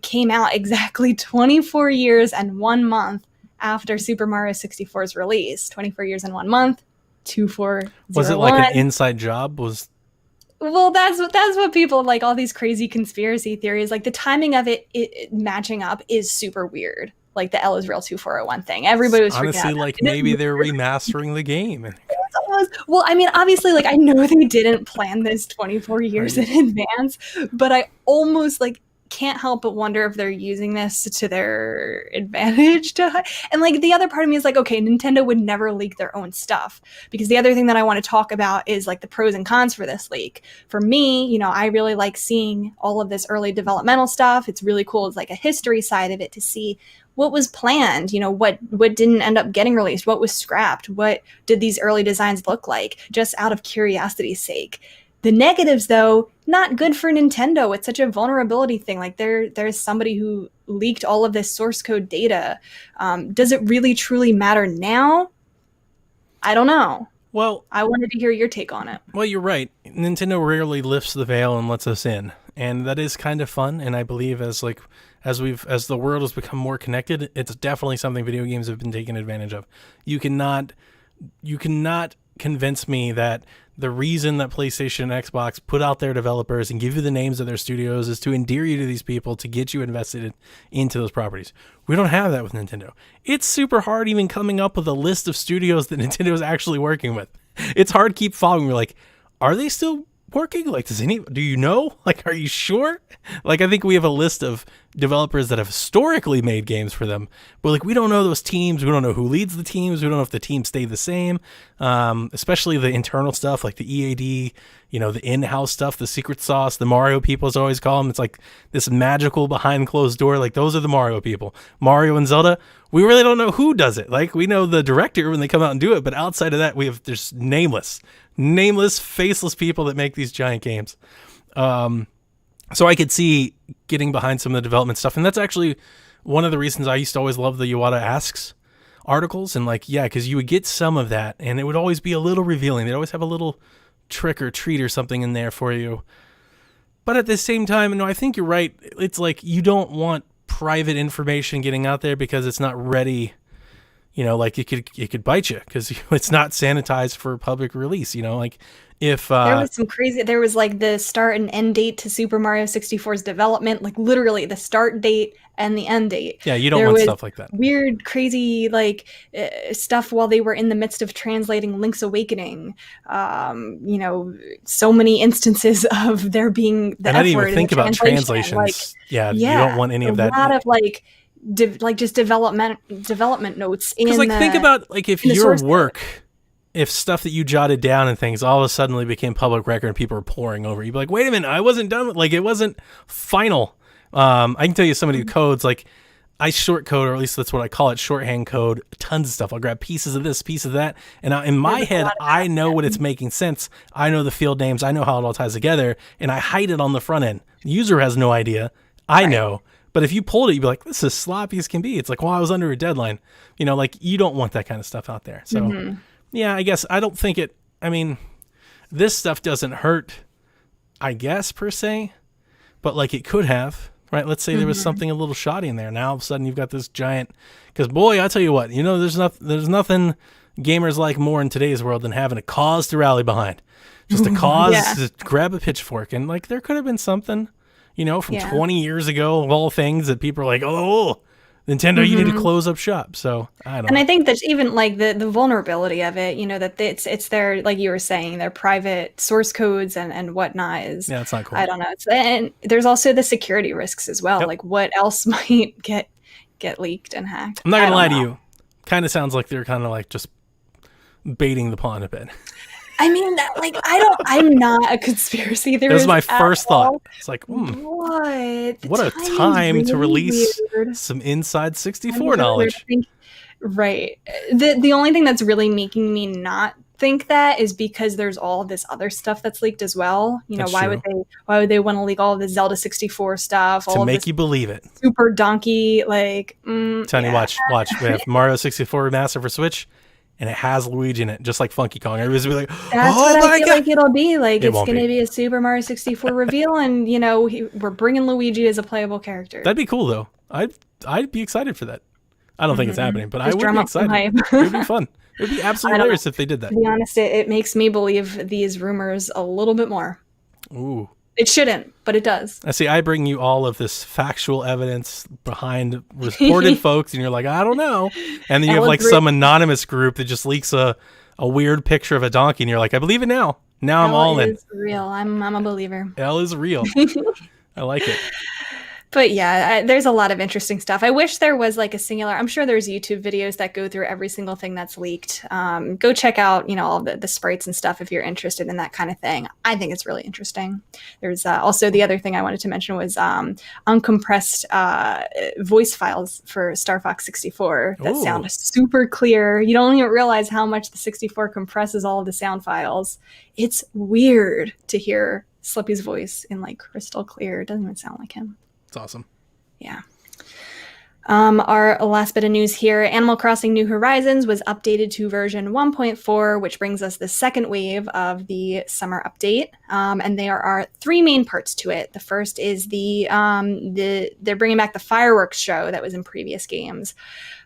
came out exactly 24 years and 1 month after Super Mario 64's release. 24 years and 1 month, 2401. Was it like an inside job? Well, that's what people like, all these crazy conspiracy theories, like the timing of it matching up is super weird. Like the L is real 2401 thing. Everybody was freaking honestly out. Like maybe they're remastering the game. Well, I mean, obviously, like I know they didn't plan this 24 years in advance, but I almost like can't help but wonder if they're using this to their advantage. And like the other part of me is like, okay, Nintendo would never leak their own stuff, because the other thing that I want to talk about is like the pros and cons for this leak. For me, you know, I really like seeing all of this early developmental stuff. It's really cool. It's like a history side of it to see what was planned, you know, what didn't end up getting released, what was scrapped, what did these early designs look like, just out of curiosity's sake. The negatives, though, not good for Nintendo. It's such a vulnerability thing. Like there's somebody who leaked all of this source code data. Does it really truly matter now? I don't know. Well, I wanted to hear your take on it. Well, you're right. Nintendo rarely lifts the veil and lets us in, and that is kind of fun. And I believe as the world has become more connected, it's definitely something video games have been taken advantage of. You cannot convince me that the reason that PlayStation and Xbox put out their developers and give you the names of their studios is to endear you to these people, to get you invested into those properties. We don't have that with Nintendo. It's super hard even coming up with a list of studios that Nintendo is actually working with. It's hard to keep following. We're like, are they still working? Like, do you know? Like, are you sure? Like, I think we have a list of developers that have historically made games for them, but like, we don't know those teams. We don't know who leads the teams. We don't know if the teams stay the same. Especially the internal stuff, like the EAD, you know, the in-house stuff, the secret sauce, the Mario people, as I always call them. It's like this magical behind closed door. Like, those are the Mario people. Mario and Zelda, we really don't know who does it. Like, we know the director when they come out and do it, but outside of that, there's nameless, faceless people that make these giant games. So I could see getting behind some of the development stuff. And that's actually one of the reasons I used to always love the Iwata Asks articles. And like, yeah, because you would get some of that and it would always be a little revealing. They'd always have a little trick or treat or something in there for you. But at the same time, no, I think you're right. It's like you don't want private information getting out there because it's not ready. You know, like it could bite you because it's not sanitized for public release. You know, like if there was some crazy, there was like the start and end date to Super Mario 64's development, like literally the start date and the end date. Yeah, you don't want stuff like that. Weird, crazy, like stuff while they were in the midst of translating Link's Awakening. You know, so many instances of there being the and I F didn't word even think in the about translations. Like, yeah, you don't want any of that. A lot of like just development notes. Because like think about like if your work, if stuff that you jotted down and things all of a sudden became public record and people were pouring over, you'd be like, wait a minute, I wasn't done with, like it wasn't final. I can tell you some of the codes, like I short code, or at least that's what I call it, shorthand code, tons of stuff. I'll grab pieces of this, piece of that. And in my head, I know what it's making sense. I know the field names. I know how it all ties together. And I hide it on the front end. The user has no idea. I know. But if you pulled it, you'd be like, this is sloppy as can be. It's like, well, I was under a deadline. You know, like you don't want that kind of stuff out there. So, yeah, I guess I don't think it, I mean, this stuff doesn't hurt, I guess, per se. But like it could have. Right, let's say there was something a little shoddy in there. Now all of a sudden you've got this giant. Because boy, I tell you what, you know, there's nothing gamers like more in today's world than having a cause to rally behind, just a cause to grab a pitchfork. And like there could have been something, you know, from 20 years ago of all things that people are like, oh, Nintendo, you need to close up shop. So I don't know. I think that's even like the vulnerability of it, you know, that it's their, like you were saying, their private source codes and whatnot is. Yeah, it's not cool. I don't know. And there's also the security risks as well. Yep. Like what else might get leaked and hacked? I'm not gonna lie to you. Kind of sounds like they're kind of like just baiting the pond a bit. I mean, like, I'm not a conspiracy theorist. That was my first thought. It's like, what a time really to release some inside 64 knowledge. Right. The only thing that's really making me not think that is because there's all this other stuff that's leaked as well. You know, why would they want to leak all of the Zelda 64 stuff? To make you believe it. Super Donkey, like. Tony, watch. We have Mario 64 Remaster for Switch. And it has Luigi in it, just like Funky Kong. Everybody's gonna be like, that's oh what my I feel God. like it'll be. Like, it's going to be be a Super Mario 64 reveal, and, you know, we're bringing Luigi as a playable character. That'd be cool, though. I'd be excited for that. I don't think it's happening, but just I would be excited. It would be fun. It would be absolutely hilarious if they did that. To be honest, it makes me believe these rumors a little bit more. Ooh. It shouldn't, but it does. I see. I bring you all of this factual evidence behind reported folks, and you're like, I don't know. And then you have like some anonymous group that just leaks a weird picture of a donkey, and you're like, I believe it now. Now I'm all in. L is real. I'm a believer. L is real. I like it. But yeah, there's a lot of interesting stuff. I wish there was like a singular. I'm sure there's YouTube videos that go through every single thing that's leaked. Go check out, you know, all the sprites and stuff if you're interested in that kind of thing. I think it's really interesting. There's also the other thing I wanted to mention was uncompressed voice files for Star Fox 64 that sound super clear. You don't even realize how much the 64 compresses all of the sound files. It's weird to hear Slippy's voice in like crystal clear. It doesn't even sound like him. It's awesome. Yeah. Our last bit of news here, Animal Crossing New Horizons was updated to version 1.4, which brings us the second wave of the summer update. And there are three main parts to it. The first is they're bringing back the fireworks show that was in previous games.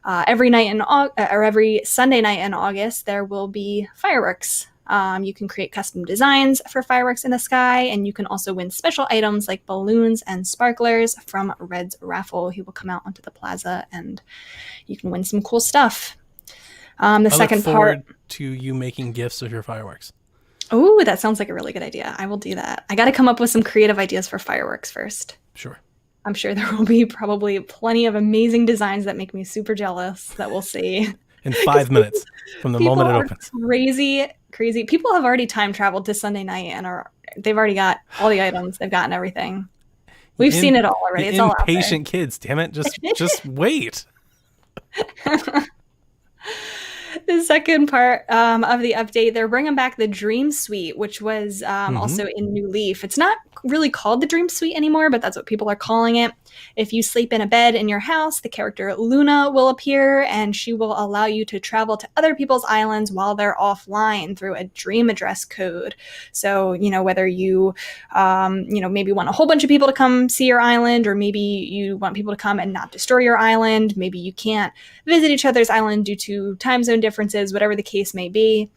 Every Sunday night in August, there will be fireworks. You can create custom designs for fireworks in the sky, and you can also win special items like balloons and sparklers from Red's raffle. He will come out onto the plaza, and you can win some cool stuff. I look forward to you making gifts of your fireworks. Oh, that sounds like a really good idea. I will do that. I got to come up with some creative ideas for fireworks first. Sure. I'm sure there will be probably plenty of amazing designs that make me super jealous that we'll see. In 5 minutes from the moment it opens. Crazy. People have already time traveled to Sunday night and they've already got all the items. They've gotten everything. We've seen it all already. It's all out there. Impatient kids, damn it. Just wait. The second part of the update, they're bringing back the Dream Suite, which was also in New Leaf. It's not really called the Dream Suite anymore, but that's what people are calling it. If you sleep in a bed in your house, the character Luna will appear, and she will allow you to travel to other people's islands while they're offline through a dream address code. So, whether you, maybe want a whole bunch of people to come see your island, or maybe you want people to come and not destroy your island, maybe you can't visit each other's island due to time zone differences, whatever the case may be,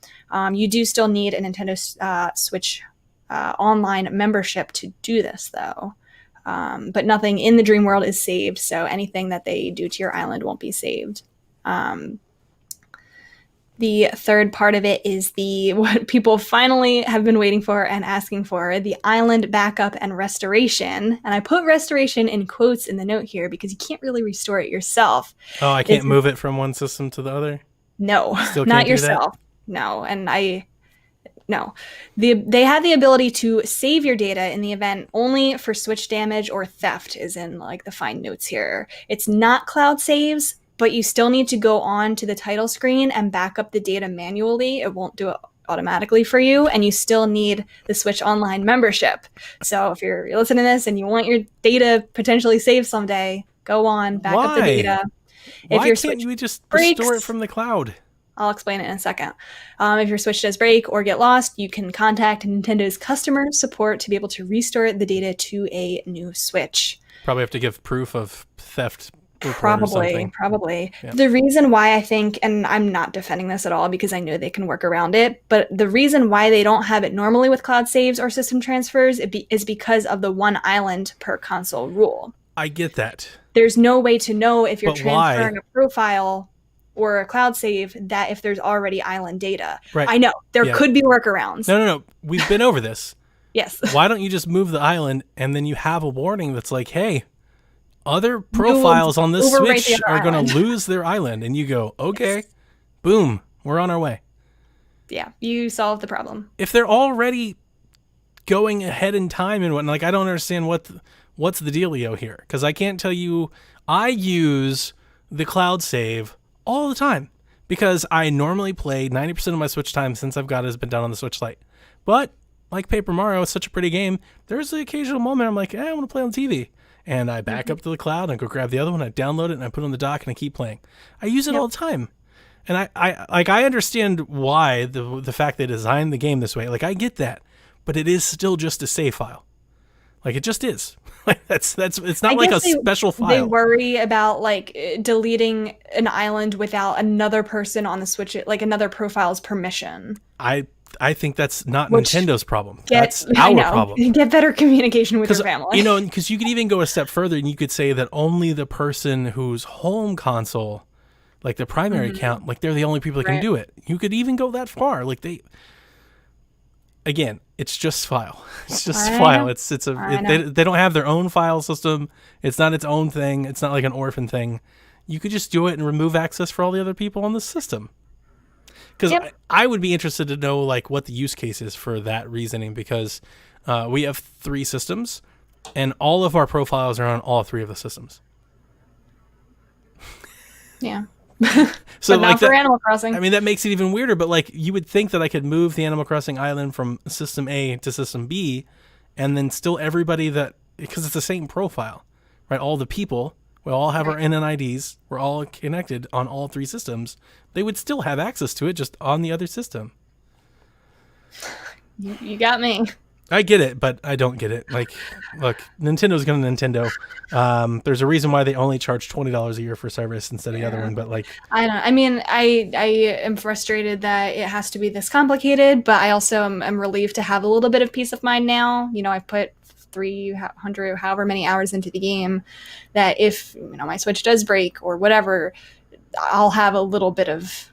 you do still need a Nintendo Switch online membership to do this, though. But nothing in the dream world is saved, so anything that they do to your island won't be saved. The third part of it is what people finally have been waiting for and asking for, the island backup and restoration. And I put restoration in quotes in the note here because you can't really restore it yourself. Oh, I can't move it from one system to the other? No, not yourself. No, and no. They have the ability to save your data in the event only for switch damage or theft, is in like the fine notes here. It's not cloud saves, but you still need to go on to the title screen and back up the data manually. It won't do it automatically for you, and you still need the Switch Online membership. So if you're listening to this and you want your data potentially saved someday, go on, back up the data. Why can't you just restore it from the cloud? I'll explain it in a second. If your Switch does break or get lost, you can contact Nintendo's customer support to be able to restore the data to a new Switch. Probably have to give proof of theft. Probably. Yeah. The reason why I think, and I'm not defending this at all because I know they can work around it, but the reason why they don't have it normally with cloud saves or system transfers is because of the one island per console rule. I get that. There's no way to know if you're transferring a profile or a cloud save that if there's already island data. Right. I know there could be workarounds. No. We've been over this. Yes. Why don't you just move the island and then you have a warning that's like, hey, other profiles on this Switch are going to lose their island. And you go, okay, yes. Boom, we're on our way. Yeah, you solved the problem. If they're already going ahead in time and whatnot, like I don't understand what's the dealio here. Because I can't tell you, I use the cloud save all the time. Because I normally play 90% of my Switch time since I've got it has been done on the Switch Lite. But like Paper Mario, it's such a pretty game, there's the occasional moment I'm like, I want to play on TV. And I back up to the cloud and go grab the other one. I download it and I put it on the dock and I keep playing. I use it all the time. And I understand why the fact they designed the game this way. Like I get that, but it is still just a save file. Like it just is. Like it's not like a special file. They worry about like deleting an island without another person on the Switch, like another profile's permission. I think that's not Nintendo's problem. That's our problem. Get better communication with your family. Because you could even go a step further and you could say that only the person whose home console, like the primary account, like they're the only people that can do it. You could even go that far. Like again, it's just file. It's just file. They don't have their own file system. It's not its own thing. It's not like an orphan thing. You could just do it and remove access for all the other people on the system. Because I would be interested to know like what the use case is for that reasoning, because we have 3 systems and all of our profiles are on all 3 of the systems. Yeah. So but not for Animal Crossing. I mean, that makes it even weirder, but like you would think that I could move the Animal Crossing island from system A to system B and then still everybody because it's the same profile, right? All the people, we all have our NNIDs, we're all connected on all 3 systems. They would still have access to it just on the other system. You got me. I get it, but I don't get it. Like, look, Nintendo's going to Nintendo. There's a reason why they only charge $20 a year for service instead of the other one. But like, I don't know. I mean, I am frustrated that it has to be this complicated, but I also am relieved to have a little bit of peace of mind now. I've put 300 however many hours into the game, that if my Switch does break or whatever, I'll have a little bit of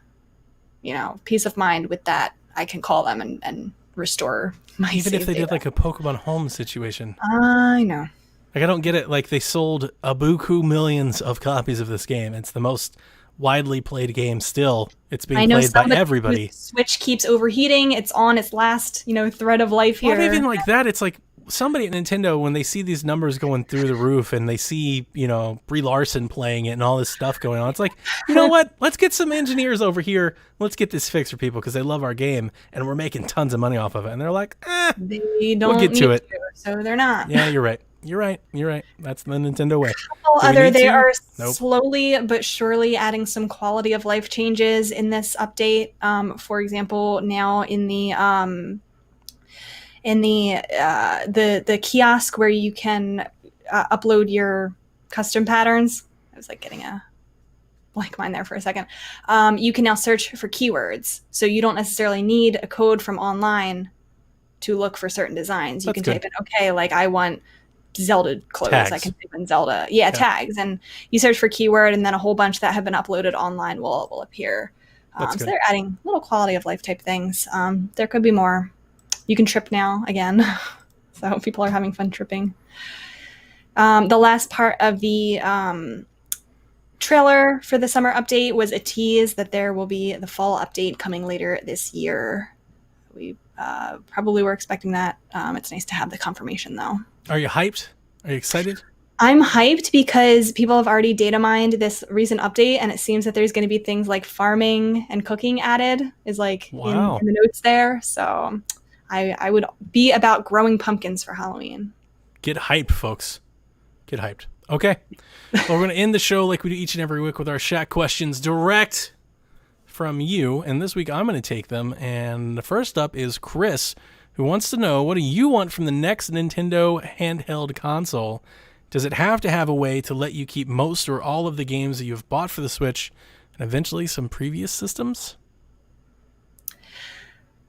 peace of mind with that. I can call them and restore my even if they data. did like a Pokemon Home situation. I know. Like I don't get it. Like they sold a buku millions of copies of this game. It's the most widely played game still. It's being played by everybody. Switch keeps overheating. It's on its last thread of life here. Not even like that. It's like somebody at Nintendo, when they see these numbers going through the roof and they see, Brie Larson playing it and all this stuff going on, it's like, you know what? Let's get some engineers over here. Let's get this fixed for people because they love our game and we're making tons of money off of it. And they're like, they don't we'll get to it. So they're not. Yeah, you're right. You're right. That's the Nintendo way. They are slowly but surely adding some quality of life changes in this update. For example, now in the kiosk where you can upload your custom patterns. I was like getting a blank mind there for a second. You can now search for keywords, so you don't necessarily need a code from online to look for certain designs. You can type in, okay, like I want Zelda clothes. Tags. I can type in Zelda. Yeah, tags. And you search for keyword and then a whole bunch that have been uploaded online will appear. So they're adding little quality of life type things. There could be more. You can trip now again. So people are having fun tripping. The last part of the trailer for the summer update was a tease that there will be the fall update coming later this year. We probably were expecting that. It's nice to have the confirmation though. Are you hyped? Are you excited? I'm hyped because people have already data mined this recent update, and it seems that there's going to be things like farming and cooking added is like in the notes there. So I would be about growing pumpkins for Halloween. Get hyped, folks. Get hyped. Okay. Well, we're going to end the show like we do each and every week with our Shack questions direct from you. And this week I'm going to take them. And the first up is Chris, who wants to know, what do you want from the next Nintendo handheld console? Does it have to have a way to let you keep most or all of the games that you've bought for the Switch and eventually some previous systems?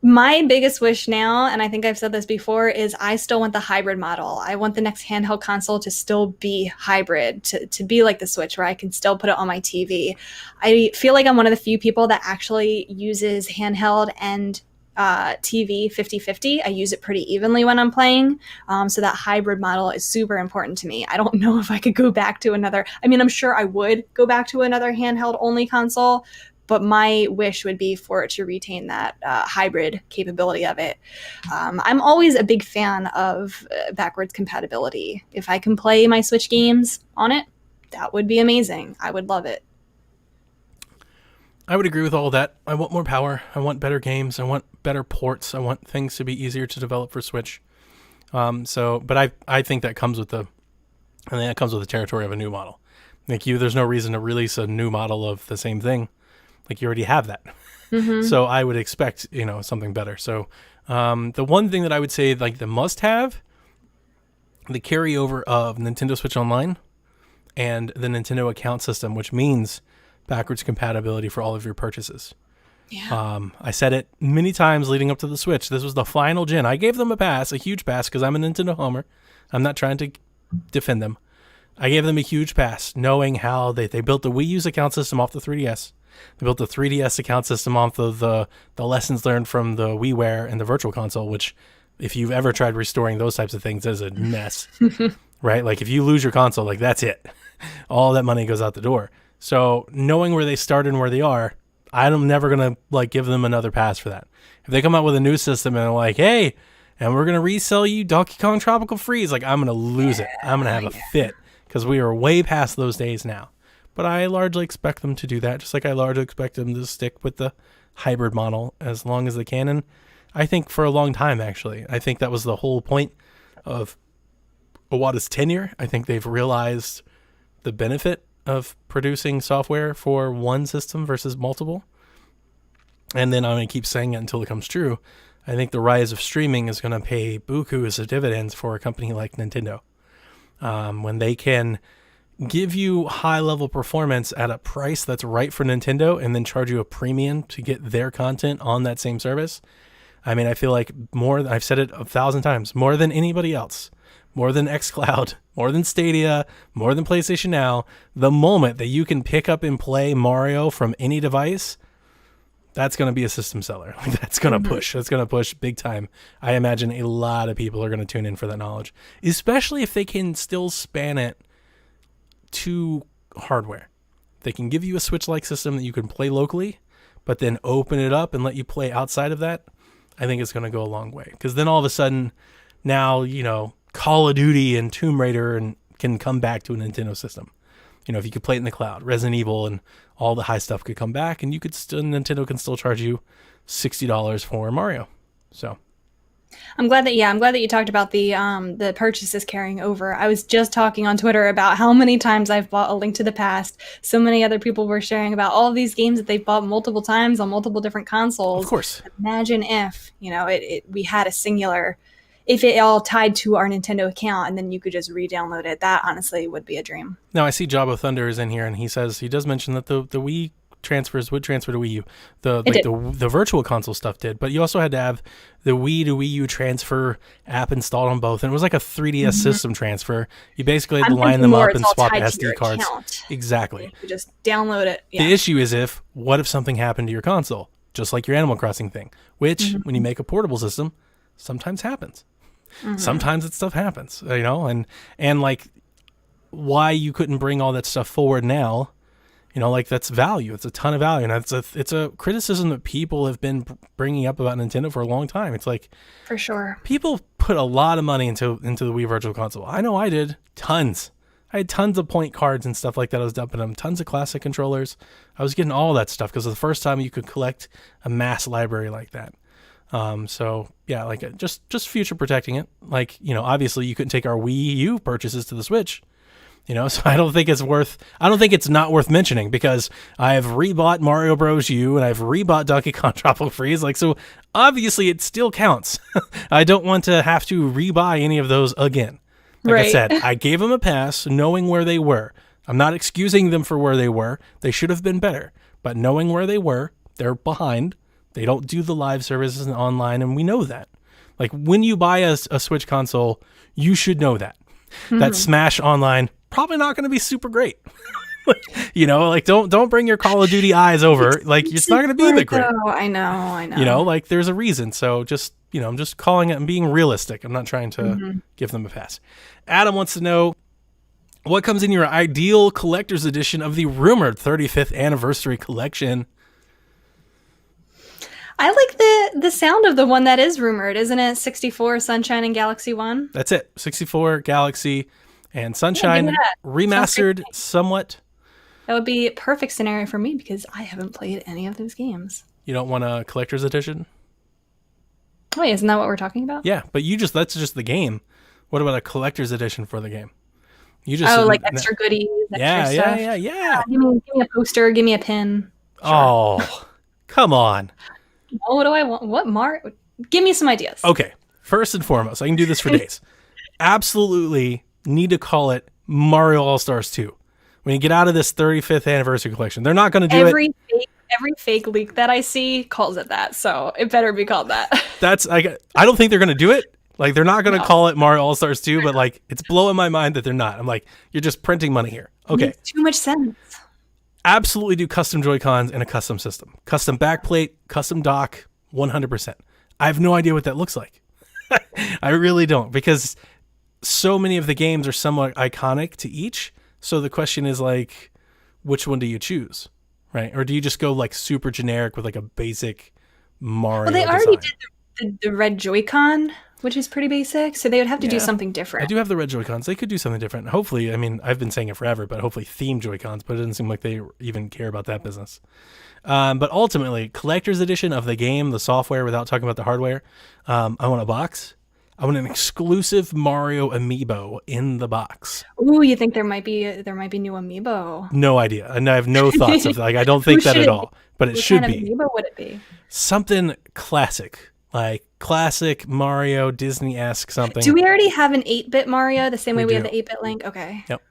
My biggest wish now, and I think I've said this before, is I still want the hybrid model. I want the next handheld console to still be hybrid, to be like the Switch, where I can still put it on my TV. I feel like I'm one of the few people that actually uses handheld and TV 50-50. I use it pretty evenly when I'm playing. So that hybrid model is super important to me. I don't know if I could go back to another. I mean, I'm sure I would go back to another handheld only console, but my wish would be for it to retain that hybrid capability of it. I'm always a big fan of backwards compatibility. If I can play my Switch games on it, that would be amazing. I would love it. I would agree with all that. I want more power. I want better games. I want better ports. I want things to be easier to develop for Switch. But I think that comes with the territory of a new model. Like there's no reason to release a new model of the same thing. Like you already have that. Mm-hmm. So I would expect, something better. So the one thing that I would say, like the must-have, the carryover of Nintendo Switch Online and the Nintendo account system, which means backwards compatibility for all of your purchases. Yeah. I said it many times leading up to the Switch. This was the final gen. I gave them a pass, a huge pass, because I'm a Nintendo homer. I'm not trying to defend them. I gave them a huge pass, knowing how they built the Wii U's account system off the 3DS. They built the 3DS account system off of the lessons learned from the WiiWare and the Virtual Console, which, if you've ever tried restoring those types of things, is a mess, right? Like, if you lose your console, like, that's it. All that money goes out the door. So, knowing where they started and where they are, I'm never going to, give them another pass for that. If they come out with a new system and they're like, hey, and we're going to resell you Donkey Kong Tropical Freeze, I'm going to lose it. I'm going to have a fit, because we are way past those days now. But I largely expect them to do that, just like I largely expect them to stick with the hybrid model as long as they can. And I think for a long time, actually. I think that was the whole point of Iwata's tenure. I think they've realized the benefit of producing software for one system versus multiple. And then I'm going to keep saying it until it comes true. I think the rise of streaming is going to pay bukus of dividends for a company like Nintendo. When they can give you high-level performance at a price that's right for Nintendo and then charge you a premium to get their content on that same service. I mean, I feel like I've said it 1,000 times, more than anybody else, more than xCloud, more than Stadia, more than PlayStation Now, the moment that you can pick up and play Mario from any device, that's going to be a system seller. That's going to push. That's going to push big time. I imagine a lot of people are going to tune in for that knowledge, especially if they can still span it to hardware. They can give you a Switch-like system that you can play locally, but then open it up and let you play outside of that. I think it's going to go a long way, because then all of a sudden now, Call of Duty and Tomb Raider and can come back to a Nintendo system. If you could play it in the cloud, Resident Evil and all the high stuff could come back, and Nintendo can still charge you $60 for Mario. So I'm glad that you talked about the purchases carrying over. I was just talking on Twitter about how many times I've bought A Link to the Past. So many other people were sharing about all of these games that they've bought multiple times on multiple different consoles. Of course. Imagine if, we had a singular, if it all tied to our Nintendo account and then you could just re-download it. That honestly would be a dream. Now I see Jabba Thunder is in here, and he does mention that the Wii transfers would transfer to Wii U. The virtual console stuff did, but you also had to have the Wii to Wii U transfer app installed on both, and it was like a 3DS system transfer. You basically had to line them up and swap SD cards. Account. Exactly. You just download it. Yeah. The issue is what if something happened to your console, just like your Animal Crossing thing, which when you make a portable system, sometimes happens. Sometimes that stuff happens, and like why you couldn't bring all that stuff forward now. That's value. It's a ton of value. And it's a criticism that people have been bringing up about Nintendo for a long time. It's like, for sure, people put a lot of money into the Wii Virtual Console. I know I did. Tons. I had tons of point cards and stuff like that. I was dumping them. Tons of classic controllers. I was getting all that stuff because it was the first time you could collect a mass library like that. So yeah, like just future protecting it. Like, obviously you couldn't take our Wii U purchases to the Switch. So I don't think it's not worth mentioning because I've rebought Mario Bros. U and I've rebought Donkey Kong Tropical Freeze. So obviously it still counts. I don't want to have to rebuy any of those again. Like I said, I gave them a pass knowing where they were. I'm not excusing them for where they were. They should have been better. But knowing where they were, they're behind. They don't do the live services and online, and we know that. Like when you buy a Switch console, you should know that. That Smash Online probably not going to be super great. Don't bring your Call of Duty eyes over. Like it's not going to be that great. I know. There's a reason. So just, I'm just calling it and being realistic. I'm not trying to give them a pass. Adam wants to know what comes in your ideal collector's edition of the rumored 35th anniversary collection. I like the sound of the one that is rumored. Isn't it 64 Sunshine and Galaxy 1? That's it. 64 Galaxy and Sunshine remastered somewhat. That would be a perfect scenario for me because I haven't played any of those games. You don't want a collector's edition? Wait, isn't that what we're talking about? Yeah, but that's just the game. What about a collector's edition for the game? You just like extra goodies, extra stuff. Yeah. Give me a poster, give me a pin. Sure. Oh, come on. Oh, what do I want? What Mario? Give me some ideas. Okay, first and foremost, I can do this for days. Absolutely need to call it Mario All-Stars 2. When you get out of this 35th anniversary collection, they're not going to do Every fake leak that I see calls it that, so it better be called that. I don't think they're going to do it. Like, they're not going to call it Mario All-Stars 2, but like, it's blowing my mind that they're not. I'm like, you're just printing money here. Okay. It makes too much sense. Absolutely do custom Joy-Cons in a custom system. Custom backplate, custom dock, 100%. I have no idea what that looks like. I really don't, because so many of the games are somewhat iconic to each. So the question is like, which one do you choose, right? Or do you just go like super generic with like a basic Mario Well, they design? already did the red Joy-Con, which is pretty basic, so they would have to do something different. I do have the red Joy-Cons. They could do something different. Hopefully, I mean, I've been saying it forever, but hopefully themed Joy-Cons, but it doesn't seem like they even care about that business. But ultimately, collector's edition of the game, the software, without talking about the hardware, I want a box. I want an exclusive Mario Amiibo in the box. Ooh, you think there might be new Amiibo? No idea. And I have no thoughts of like I don't think that at all. But it should be. What kind of Amiibo would it be? Something classic. Like classic Mario, Disney-esque something. Do we already have an 8-bit Mario the same way we have the 8-bit Link? Okay. Yep.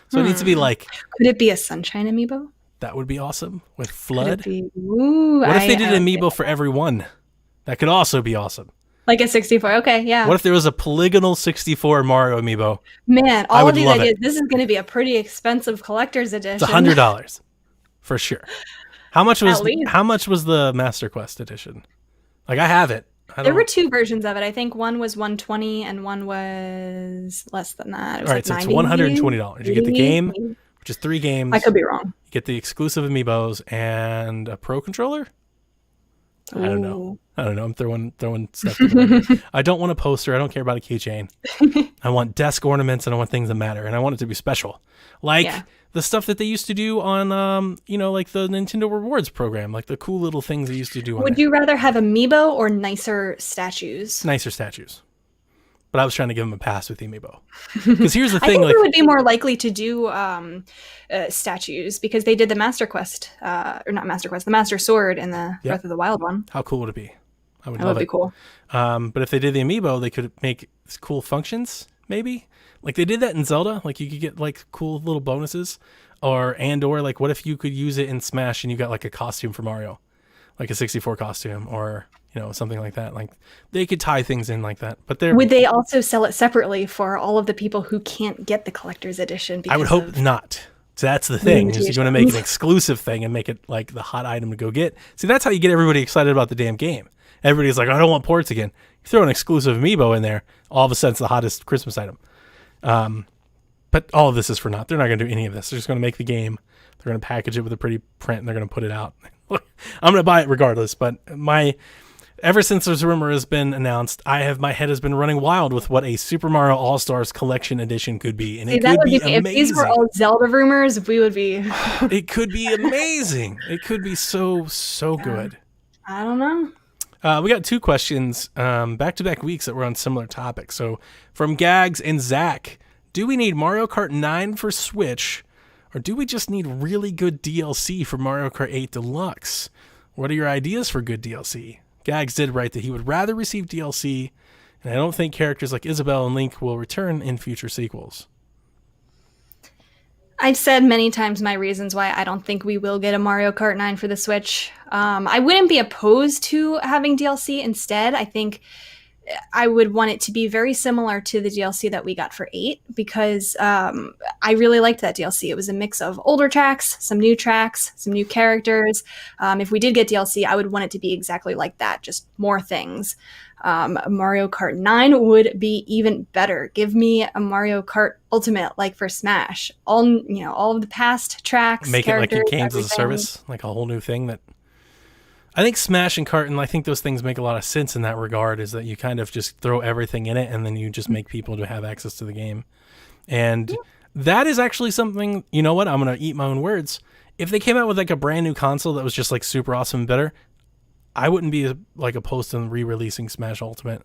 So it needs to be like... Could it be a Sunshine Amiibo? That would be awesome. With Flood. Ooh, what if they did an Amiibo for everyone? That could also be awesome. Like a 64. Okay, yeah. What if there was a polygonal 64 Mario Amiibo? Man, all of these ideas. This is going to be a pretty expensive collector's edition. It's $100 for sure. How much was the Master Quest edition? Like I have it. There were two versions of it. I think one was $120 and one was less than that. It was all right, so it's $120. You get the game, which is 3 games. I could be wrong. You get the exclusive Amiibos and a Pro controller. I don't know. Ooh. I'm throwing stuff together. I don't want a poster. I don't care about a keychain. I want desk ornaments and I want things that matter, and I want it to be special, like the stuff that they used to do on, like the Nintendo Rewards program, like the cool little things they used to do. Would you rather have Amiibo or nicer statues? Nicer statues. But I was trying to give them a pass with the Amiibo. Because here's the thing, I think like, we would be more likely to do statues because they did the Master Quest, or not Master Quest, the Master Sword in the Breath of the Wild one. How cool would it be? I would That love would be it. cool. But if they did the Amiibo, they could make cool functions, maybe. Like they did that in Zelda. Like you could get like cool little bonuses, or like what if you could use it in Smash and you got like a costume for Mario, like a 64 costume, or something like that. Like they could tie things in like that. But Would they also sell it separately for all of the people who can't get the collector's edition? I would hope not. So that's the thing. Is you're going to make an exclusive thing and make it like the hot item to go get. See, that's how you get everybody excited about the damn game. Everybody's like, I don't want ports again. You throw an exclusive Amiibo in there, all of a sudden it's the hottest Christmas item. But all of this is for naught. They're not going to do any of this. They're just going to make the game. They're going to package it with a pretty print and they're going to put it out. I'm going to buy it regardless. But ever since this rumor has been announced, my head has been running wild with what a Super Mario All-Stars Collection Edition could be. And it could be amazing. If these were all Zelda rumors, we would be... It could be amazing. It could be so good. I don't know. We got 2 questions back-to-back weeks that were on similar topics. So from Gags and Zach, do we need Mario Kart 9 for Switch, or do we just need really good DLC for Mario Kart 8 Deluxe? What are your ideas for good DLC? Gags did write that he would rather receive DLC, and I don't think characters like Isabelle and Link will return in future sequels. I've said many times my reasons why I don't think we will get a Mario Kart 9 for the Switch. I wouldn't be opposed to having DLC instead. I think I would want it to be very similar to the DLC that we got for 8 because I really liked that DLC. It was a mix of older tracks, some new characters. If we did get DLC, I would want it to be exactly like that, just more things. Mario Kart 9 would be even better. Give me a Mario Kart Ultimate like for Smash. All of the past tracks, make it like in games everything. as a service, like a whole new thing that I think Smash and Kart, and I think those things make a lot of sense in that regard, is that you kind of just throw everything in it and then you just make people to have access to the game. And that is actually something, you know what, I'm going to eat my own words. If they came out with like a brand new console that was just like super awesome and better, I wouldn't be like opposed to re-releasing Smash Ultimate.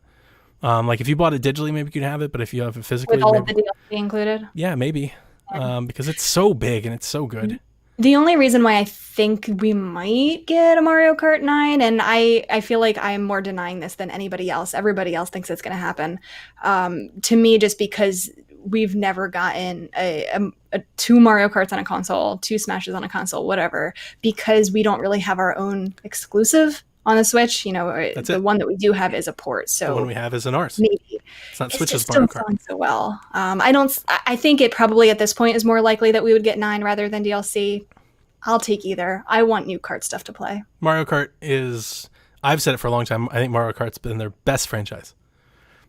Like if you bought it digitally, maybe you could have it, but if you have it physically... With all of the DLC included? Yeah, maybe. Because it's so big and it's so good. The only reason why I think we might get a Mario Kart 9, and I feel like I'm more denying this than anybody else. Everybody else thinks it's going to happen. To me, just because we've never gotten a 2 Mario Karts on a console, 2 Smashes on a console, whatever, because we don't really have our own exclusive on the Switch. The one that we do have is a port. So the one we have is an ours. Maybe. It's not Switch's just Mario don't Kart. sound so well. I think it probably at this point is more likely that we would get 9 rather than DLC. I'll take either. I want new kart stuff to play. Mario Kart is, I've said it for a long time, I think Mario Kart's been their best franchise.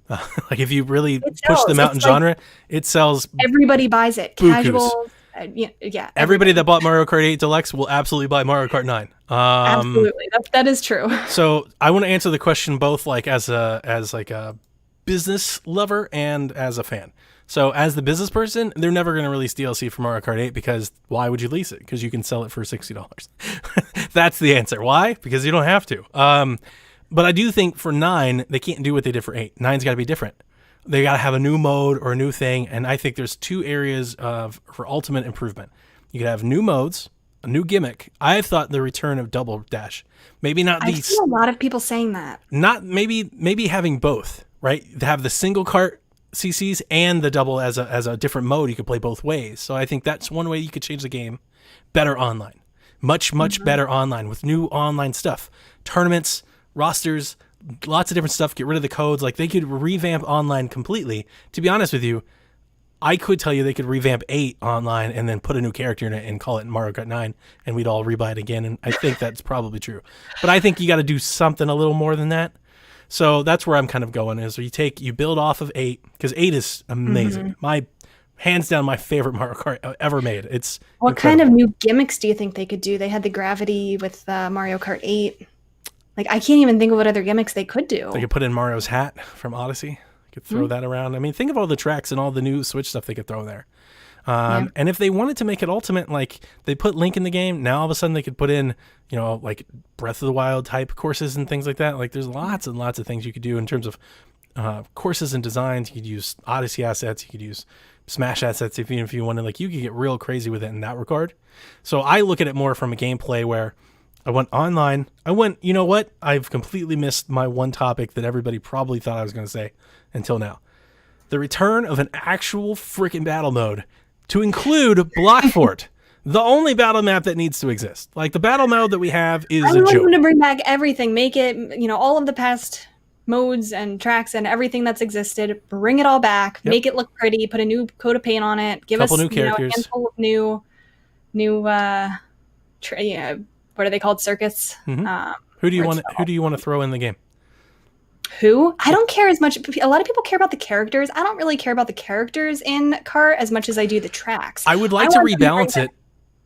Like if you really push them out in genre, it sells. Everybody buys it. Bukus. Casual. Yeah. Everybody that bought Mario Kart 8 Deluxe will absolutely buy Mario Kart 9. Absolutely. That is true. So I want to answer the question both like as a business lover and as a fan. So as the business person, they're never going to release DLC for Mario Kart 8 because why would you lease it? Because you can sell it for $60. That's the answer. Why? Because you don't have to. But I do think for 9, they can't do what they did for 8. 9's got to be different. They got to have a new mode or a new thing. And I think there's 2 areas for ultimate improvement. You could have new modes, a new gimmick. I've thought the return of Double Dash. Maybe not I these. see a lot of people saying that. Not maybe having both, right? To have the single kart CCs and the double as a different mode. You could play both ways. So I think that's one way you could change the game. Better online. Much better online with new online stuff. Tournaments, rosters, lots of different stuff. Get rid of the codes. Like they could revamp online completely. To be honest with you, I could tell you they could revamp 8 online and then put a new character in it and call it Mario Kart 9 and we'd all rebuy it again. And I think that's probably true. But I think you got to do something a little more than that. So that's where I'm kind of going is you build off of 8 because 8 is amazing. My hands down my favorite Mario Kart ever made. It's what incredible. kind of new gimmicks do you think they could do? They had the gravity with Mario Kart 8. Like, I can't even think of what other gimmicks they could do. They could put in Mario's hat from Odyssey. Could throw that around. I mean, think of all the tracks and all the new Switch stuff they could throw there. And if they wanted to make it ultimate, like they put Link in the game, now all of a sudden they could put in, like Breath of the Wild type courses and things like that. Like there's lots and lots of things you could do in terms of courses and designs. You could use Odyssey assets. You could use Smash assets if you wanted. Like you could get real crazy with it in that regard. So I look at it more from a gameplay where I went online. You know what? I've completely missed my one topic that everybody probably thought I was going to say until now. The return of an actual freaking battle mode to include Block Fort, the only battle map that needs to exist. Like the battle mode that we have is a joke. I want them to bring back everything, make it, all of the past modes and tracks and everything that's existed, bring it all back, make it look pretty, put a new coat of paint on it, give us new characters, a handful of new what are they called, circuits? Mm-hmm. Who do you want to throw in the game? Who? I don't care as much. A lot of people care about the characters. I don't really care about the characters in Kart as much as I do the tracks. I would like to rebalance it.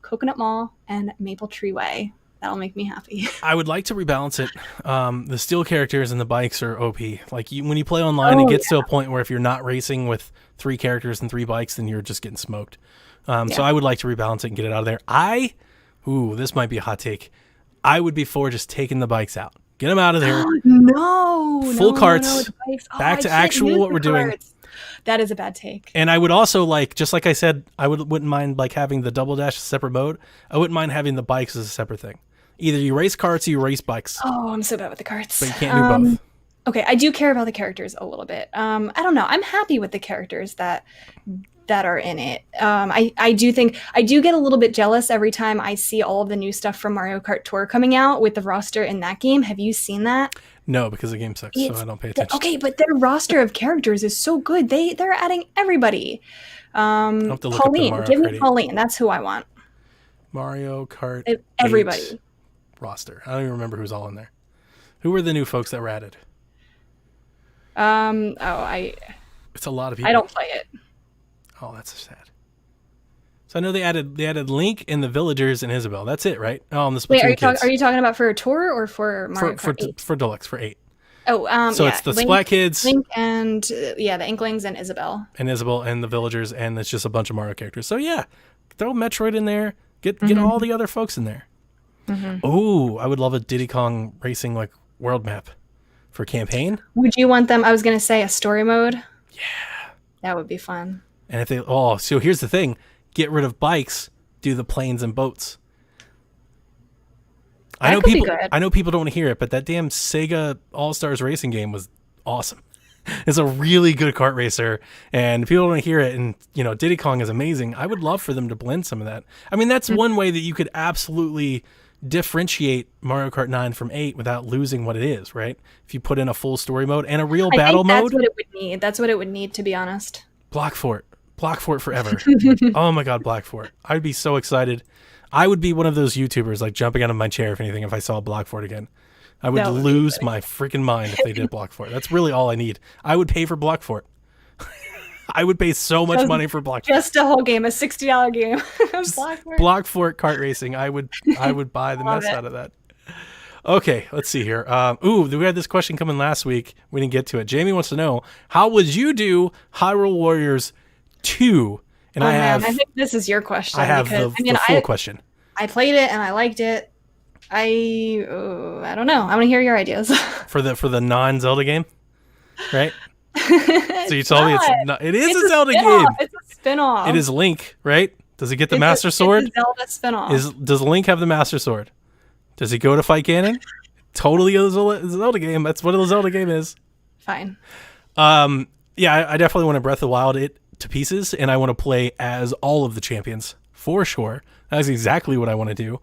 Coconut Mall and Maple Tree Way. That'll make me happy. I would like to rebalance it. The steel characters and the bikes are OP. Like when you play online, it gets to a point where if you're not racing with 3 characters and 3 bikes, then you're just getting smoked. So I would like to rebalance it and get it out of there. This might be a hot take. I would be for just taking the bikes out. Get them out of there. Full carts. Back to actual what we're doing. That is a bad take. And I would also just like I said, I wouldn't mind like having the double dash as a separate mode. I wouldn't mind having the bikes as a separate thing. Either you race carts or you race bikes. Oh, I'm so bad with the carts. But you can't do both. Okay, I do care about the characters a little bit. I don't know. I'm happy with the characters that are in it. I do get a little bit jealous every time I see all of the new stuff from Mario Kart Tour coming out with the roster in that game. Have you seen that? No, because the game sucks, so I don't pay attention. Okay, but their roster of characters is so good. They're adding everybody. Pauline, give me Pauline. That's who I want. Mario Kart. Everybody. Roster. I don't even remember who's all in there. Who were the new folks that were added? It's a lot of people. I don't play it. Oh, that's sad. So I know they added Link and the villagers and Isabelle. That's it, right? Oh, and the Splatoon kids. Are you talking about for a tour or for Mario Kart 8? For Deluxe, for 8. Oh, so it's the Splat kids, Link and the Inklings and Isabelle. And the villagers, and it's just a bunch of Mario characters. So yeah, throw Metroid in there. Get all the other folks in there. Mm-hmm. Oh, I would love a Diddy Kong racing like world map for campaign. Would you want them? I was gonna say a story mode. Yeah, that would be fun. And if so here's the thing: get rid of bikes, do the planes and boats. I know people don't want to hear it, but that damn Sega All Stars racing game was awesome. It's a really good kart racer, and people don't want to hear it. And Diddy Kong is amazing. I would love for them to blend some of that. I mean, that's one way that you could absolutely differentiate Mario Kart 9 from 8 without losing what it is, right? If you put in a full story mode and a real battle mode. That's what it would need. That's what it would need, to be honest. Block Fort forever. Oh my God, Block Fort. I'd be so excited. I would be one of those YouTubers like jumping out of my chair if I saw Block Fort again. I would lose my freaking mind if they did Block Fort. That's really all I need. I would pay for Block Fort. I would pay so much money for Block Fort. Just a whole game, a $60 game. Block Fort kart racing. I would buy the mess out of that. Okay, let's see here. We had this question coming last week. We didn't get to it. Jamie wants to know, how would you do Hyrule Warriors 2? And I think this is your question. I have the full question. I played it and I liked it. I don't know. I want to hear your ideas. for the non-Zelda game, right? So you told me it is a Zelda game. It's a spin-off. It is Link, right? Does he get the Master Sword? It's a Zelda spin-off. Does Link have the Master Sword? Does he go to fight Ganon? Totally a Zelda game. That's what a Zelda game is. Fine. Yeah, I definitely want to Breath of the Wild it to pieces, and I want to play as all of the champions for sure. That's exactly what I want to do.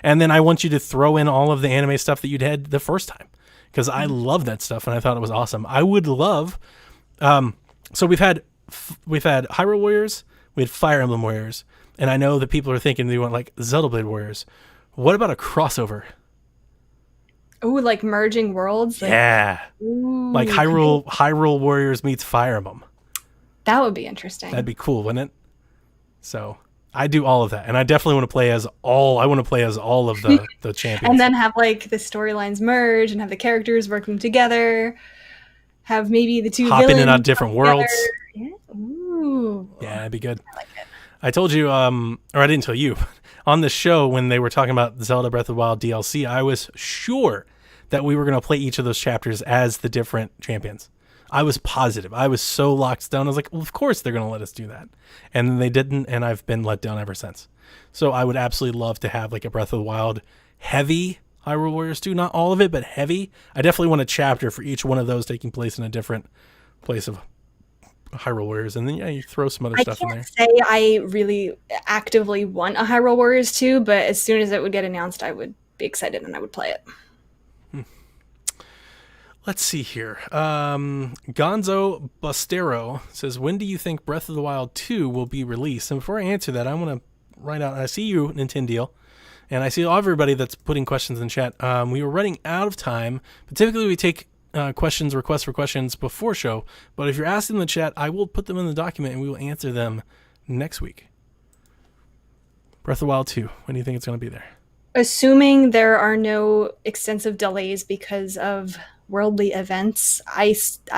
And then I want you to throw in all of the anime stuff that you'd had the first time, because I love that stuff and I thought it was awesome. I would love. So we've had Hyrule Warriors, we had Fire Emblem Warriors, and I know that people are thinking they want like Zelda Blade Warriors. What about a crossover? Ooh, like merging worlds? Yeah. Like Hyrule Warriors meets Fire Emblem. That would be interesting. That'd be cool, wouldn't it? So I do all of that, and I definitely want to play as all. I want to play as all of the champions, And then have like the storylines merge and have the characters working together. Have maybe the two hop in and villains out different come worlds. together. Yeah. Ooh. Yeah, that'd be good. I like it. I told you, or I didn't tell you, on the show when they were talking about Zelda Breath of the Wild DLC, I was sure that we were going to play each of those chapters as the different champions. I was positive. I was so locked down. I was like, well, of course they're going to let us do that. And then they didn't, and I've been let down ever since. So I would absolutely love to have like a Breath of the Wild heavy Hyrule Warriors 2. Not all of it, but heavy. I definitely want a chapter for each one of those taking place in a different place of Hyrule Warriors. And then, yeah, you throw some other stuff in there. I can't say I really actively want a Hyrule Warriors 2, but as soon as it would get announced, I would be excited and I would play it. Let's see here. Gonzo Bustero says, when do you think Breath of the Wild 2 will be released? And before I answer that, I want to write out, I see you, Nintendo, and I see everybody that's putting questions in chat. We were running out of time, but typically we take requests for questions before show. But if you're asking in the chat, I will put them in the document and we will answer them next week. Breath of the Wild 2, when do you think it's going to be there? Assuming there are no extensive delays because of worldly events, I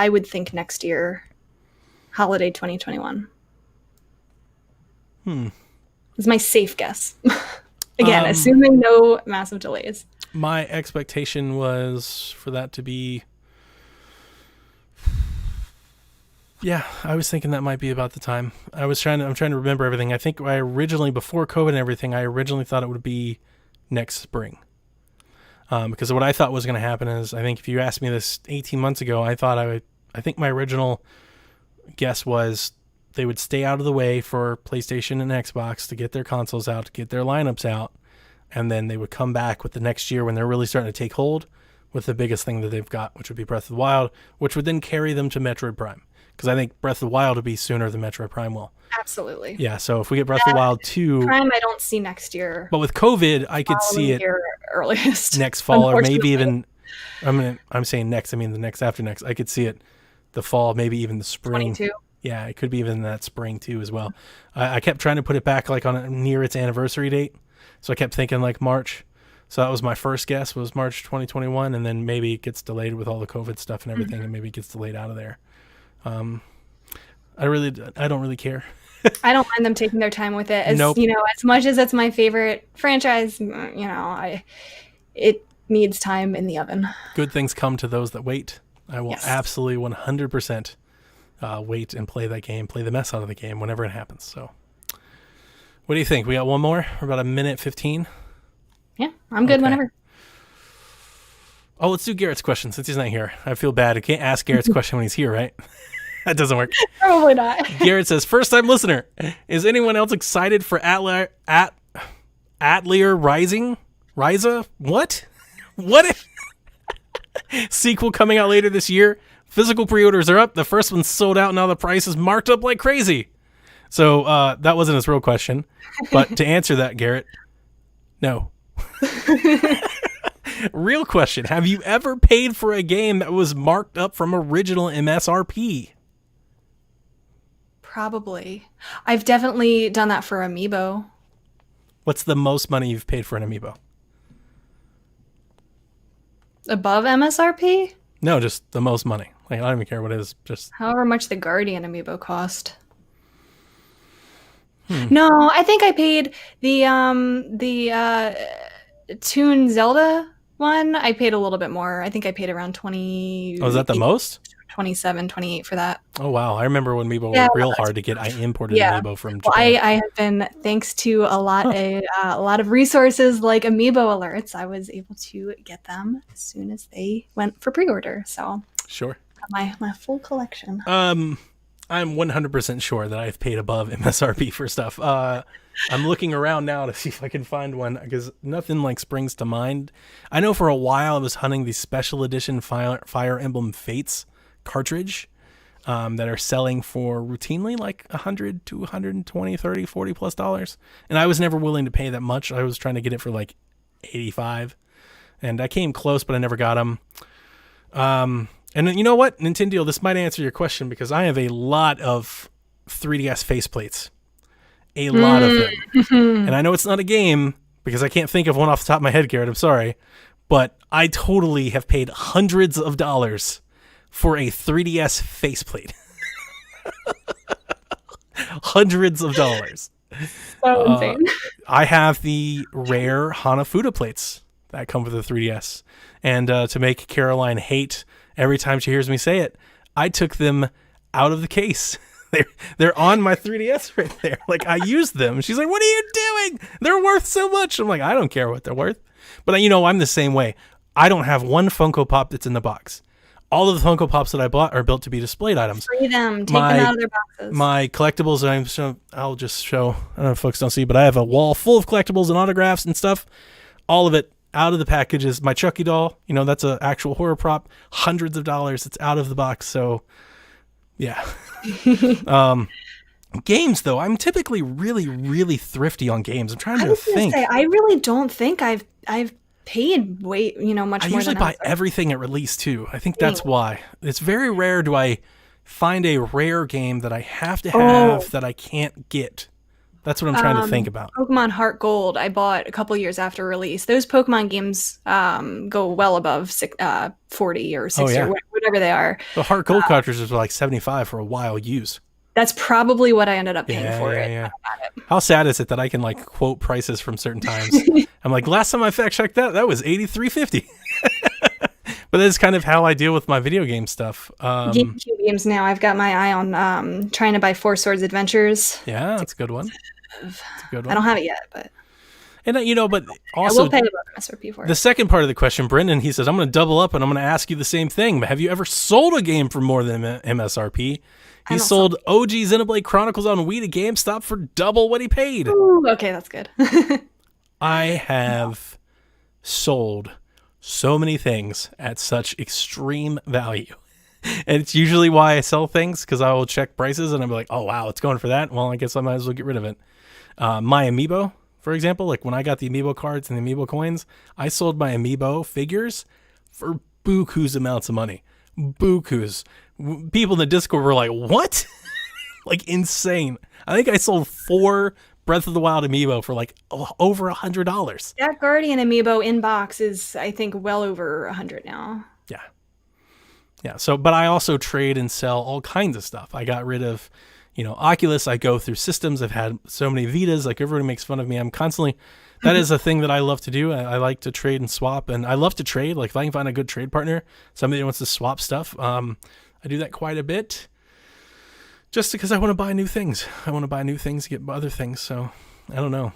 would think next year, holiday 2021. Is my safe guess. Again, assuming no massive delays. My expectation was for that to be, yeah, I was thinking that might be about the time. I'm trying to remember everything. I think before COVID and everything, I originally thought it would be next spring. Because what I thought was going to happen is, I think if you asked me this 18 months ago, I think my original guess was they would stay out of the way for PlayStation and Xbox to get their consoles out, to get their lineups out, and then they would come back with the next year when they're really starting to take hold with the biggest thing that they've got, which would be Breath of the Wild, which would then carry them to Metroid Prime. Because I think Breath of the Wild will be sooner than Metroid Prime will. Absolutely. Yeah, so if we get Breath of the Wild 2... Prime I don't see next year. But with COVID, I could see it earliest. Next fall, or maybe even... I'm saying next, I mean the next after next. I could see it the fall, maybe even the spring. 22. Yeah, it could be even that spring too as well. I kept trying to put it back like near its anniversary date. So I kept thinking like March. So that was my first guess, was March 2021, and then maybe it gets delayed with all the COVID stuff and everything, and maybe it gets delayed out of there. I don't really care. I don't mind them taking their time with it. Nope. As much as it's my favorite franchise, it needs time in the oven. Good things come to those that wait. I will absolutely 100% wait and play that game, play the mess out of the game whenever it happens. So, what do you think? We got one more? We're about a minute 15. Yeah, I'm good whenever. Oh, let's do Garrett's question since he's not here. I feel bad. I can't ask Garrett's question when he's here, right? That doesn't work. Probably not. Garrett says, first-time listener. Is anyone else excited for Atelier Rising? Ryza? What? What if... sequel coming out later this year? Physical pre-orders are up. The first one's sold out. Now the price is marked up like crazy. So that wasn't his real question. But to answer that, Garrett, no. Real question. Have you ever paid for a game that was marked up from original MSRP? Probably. I've definitely done that for Amiibo. What's the most money you've paid for an Amiibo? Above MSRP? No, just the most money. Like, I don't even care what it is. Just however much the Guardian Amiibo cost. No, I think I paid the Toon Zelda one. I paid a little bit more. I think I paid around 20. Oh, is that the most? 27, 28 for that. Oh, wow. I remember when Amiibo were real hard to get. I imported Amiibo from Japan. I have been, thanks to a lot of resources like Amiibo alerts, I was able to get them as soon as they went for pre-order. So sure. My full collection. I'm 100% sure that I've paid above MSRP for stuff. I'm looking around now to see if I can find one because nothing like springs to mind. I know for a while I was hunting the special edition Fire Emblem Fates cartridge that are selling for routinely like $100 to $120, $30, $40 plus dollars. And I was never willing to pay that much. I was trying to get it for like $85. And I came close, but I never got them. And you know what, Nintendo, this might answer your question because I have a lot of 3DS faceplates. A lot of them. And I know it's not a game because I can't think of one off the top of my head, Garrett. I'm sorry. But I totally have paid hundreds of dollars for a 3DS faceplate. Hundreds of dollars. So insane. I have the rare Hanafuda plates that come with the 3DS. And to make Caroline hate every time she hears me say it, I took them out of the case. They're on my 3DS right there. Like, I used them. She's like, what are you doing? They're worth so much. I'm like, I don't care what they're worth. But, I'm the same way. I don't have one Funko Pop that's in the box. All of the Funko Pops that I bought are built to be displayed items. Free them. Take them out of their boxes. My collectibles, I'll just show. I don't know if folks don't see, but I have a wall full of collectibles and autographs and stuff. All of it out of the packages. My Chucky doll, that's an actual horror prop. Hundreds of dollars. It's out of the box. So, yeah. Games, though, I'm typically really, really thrifty on games. I'm trying to think. I really don't think I've paid much more. I usually buy everything at release too. I think that's why. It's very rare do I find a rare game that I have to have that I can't get. That's what I'm trying to think about. Pokemon Heart Gold, I bought a couple years after release. Those Pokemon games go well above 40 or 60 or whatever they are. The Heart Gold cartridges were like $75 for a while used. That's probably what I ended up paying for it. Yeah. How sad is it that I can quote prices from certain times? I'm like, last time I fact checked that was $83.50. But that's kind of how I deal with my video game stuff. GameCube games now. I've got my eye on trying to buy Four Swords Adventures. Yeah, that's a good one. I don't have it yet, but. And but also I will pay about Msrp for it. The second part of the question, Brendan, he says, I'm going to double up and I'm going to ask you the same thing. But have you ever sold a game for more than MSRP? He sold OG Xenoblade Chronicles on Wii to GameStop for double what he paid. Ooh, okay, that's good. I have sold so many things at such extreme value. And it's usually why I sell things, because I will check prices and I'm like, oh, wow, it's going for that. Well, I guess I might as well get rid of it. My Amiibo, for example, when I got the Amiibo cards and the Amiibo coins, I sold my Amiibo figures for buku's amounts of money. Buku's. People in the Discord were like, what? Insane. I think I sold 4 Breath of the Wild Amiibo for over $100. That Guardian Amiibo in box is, I think, well over 100 now. Yeah. Yeah. So, but I also trade and sell all kinds of stuff. I got rid of, Oculus. I go through systems. I've had so many Vitas. Everybody makes fun of me. I'm constantly, that is a thing that I love to do. I like to trade and swap, and I love to trade. If I can find a good trade partner, somebody that wants to swap stuff, I do that quite a bit just because I want to buy new things. I want to buy new things, get other things. So I don't know.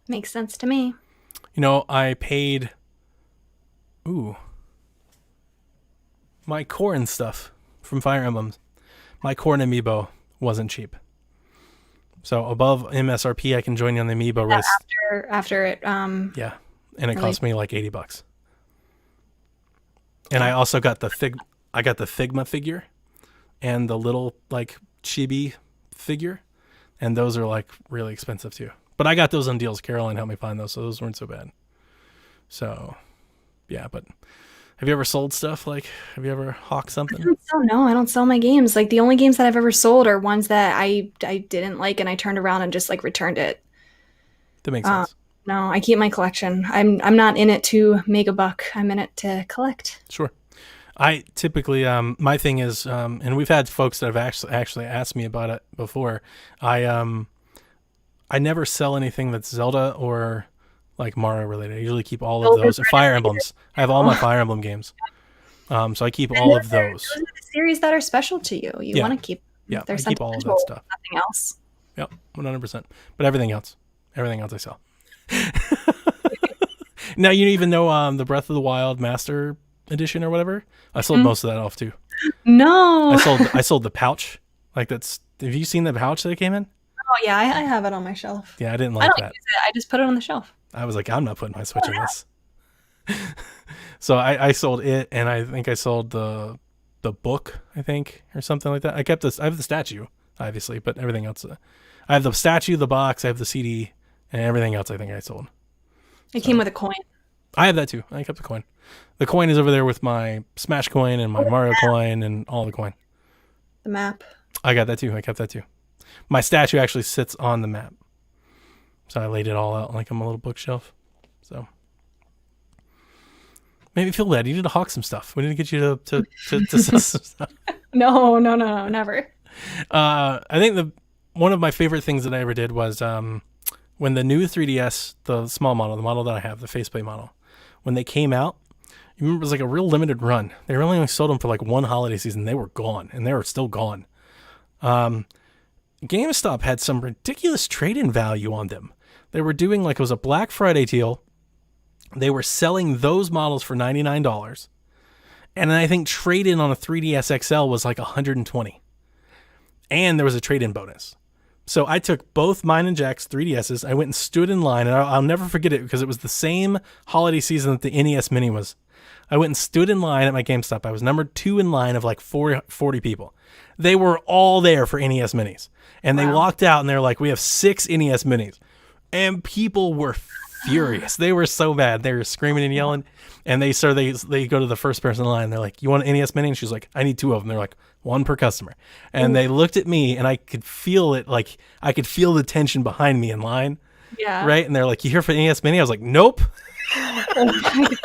Makes sense to me. I paid, my corn stuff from Fire Emblems. My corn Amiibo wasn't cheap. So above MSRP, I can join you on the Amiibo list. After it. Yeah. And it cost me $80. And I also got the Figma figure and the little chibi figure, and those are really expensive too. But I got those on deals. Caroline helped me find those, so those weren't so bad. So, yeah. But have you ever sold stuff? Have you ever hawked something? I don't sell my games. The only games that I've ever sold are ones that I didn't like, and I turned around and just returned it. That makes sense. No, I keep my collection. I'm not in it to make a buck. I'm in it to collect. Sure. I typically, my thing is, and we've had folks that have actually asked me about it before. I never sell anything that's Zelda or Mario related. I usually keep all of those. Fire Emblems. I have all my Fire Emblem games. So I keep all of those. Those are the series that are special to you. You want to keep. Yeah, I keep all of that stuff. Nothing else. Yep, 100%. But everything else I sell. Now, you even know the Breath of the Wild Master Edition or whatever? I sold most of that off too. No. I sold the pouch. That's, have you seen the pouch that came in? Oh yeah, I have it on my shelf. Yeah, I didn't I don't that. use it. I just put it on the shelf. I was like, I'm not putting my Switch in this. So I sold it, and I think I sold the book, I think, or something like that. I kept this. I have the statue, obviously, but everything else. I have the statue, the box, I have the CD, and everything else I think I sold. It came with a coin. I have that too. I kept the coin. The coin is over there with my Smash coin and my Mario coin and all the coin. The map. I got that too. I kept that too. My statue actually sits on the map. So I laid it all out like I'm a little bookshelf. So made me feel bad. You need to hawk some stuff. We need to get you to sell some stuff. No, never. I think one of my favorite things that I ever did was when the new 3DS, the small model, the model that I have, the faceplate model, when they came out, you remember it was like a real limited run. They really only sold them for like one holiday season. They were gone, and they were still gone. GameStop had some ridiculous trade-in value on them. They were doing like it was a Black Friday deal. They were selling those models for $99. And then I think trade-in on a 3DS XL was like $120. And there was a trade-in bonus. So I took both mine and Jack's 3DSs. I went and stood in line, and I'll never forget it because it was the same holiday season that the NES Mini was. I went and stood in line at my GameStop. I was number 2 in line of like 40 people. They were all there for NES Minis. And they walked out, and they were like, we have 6 NES Minis. And people were furious. They were so bad. They were screaming and yelling. And they go to the first person in line. They're like, you want an NES Mini? And she's like, I need 2 of them. They're like, 1 per customer. And they looked at me, and I could feel it. Like, I could feel the tension behind me in line. Yeah. Right? And they're like, you here for the NES Mini? I was like, nope. Oh my God.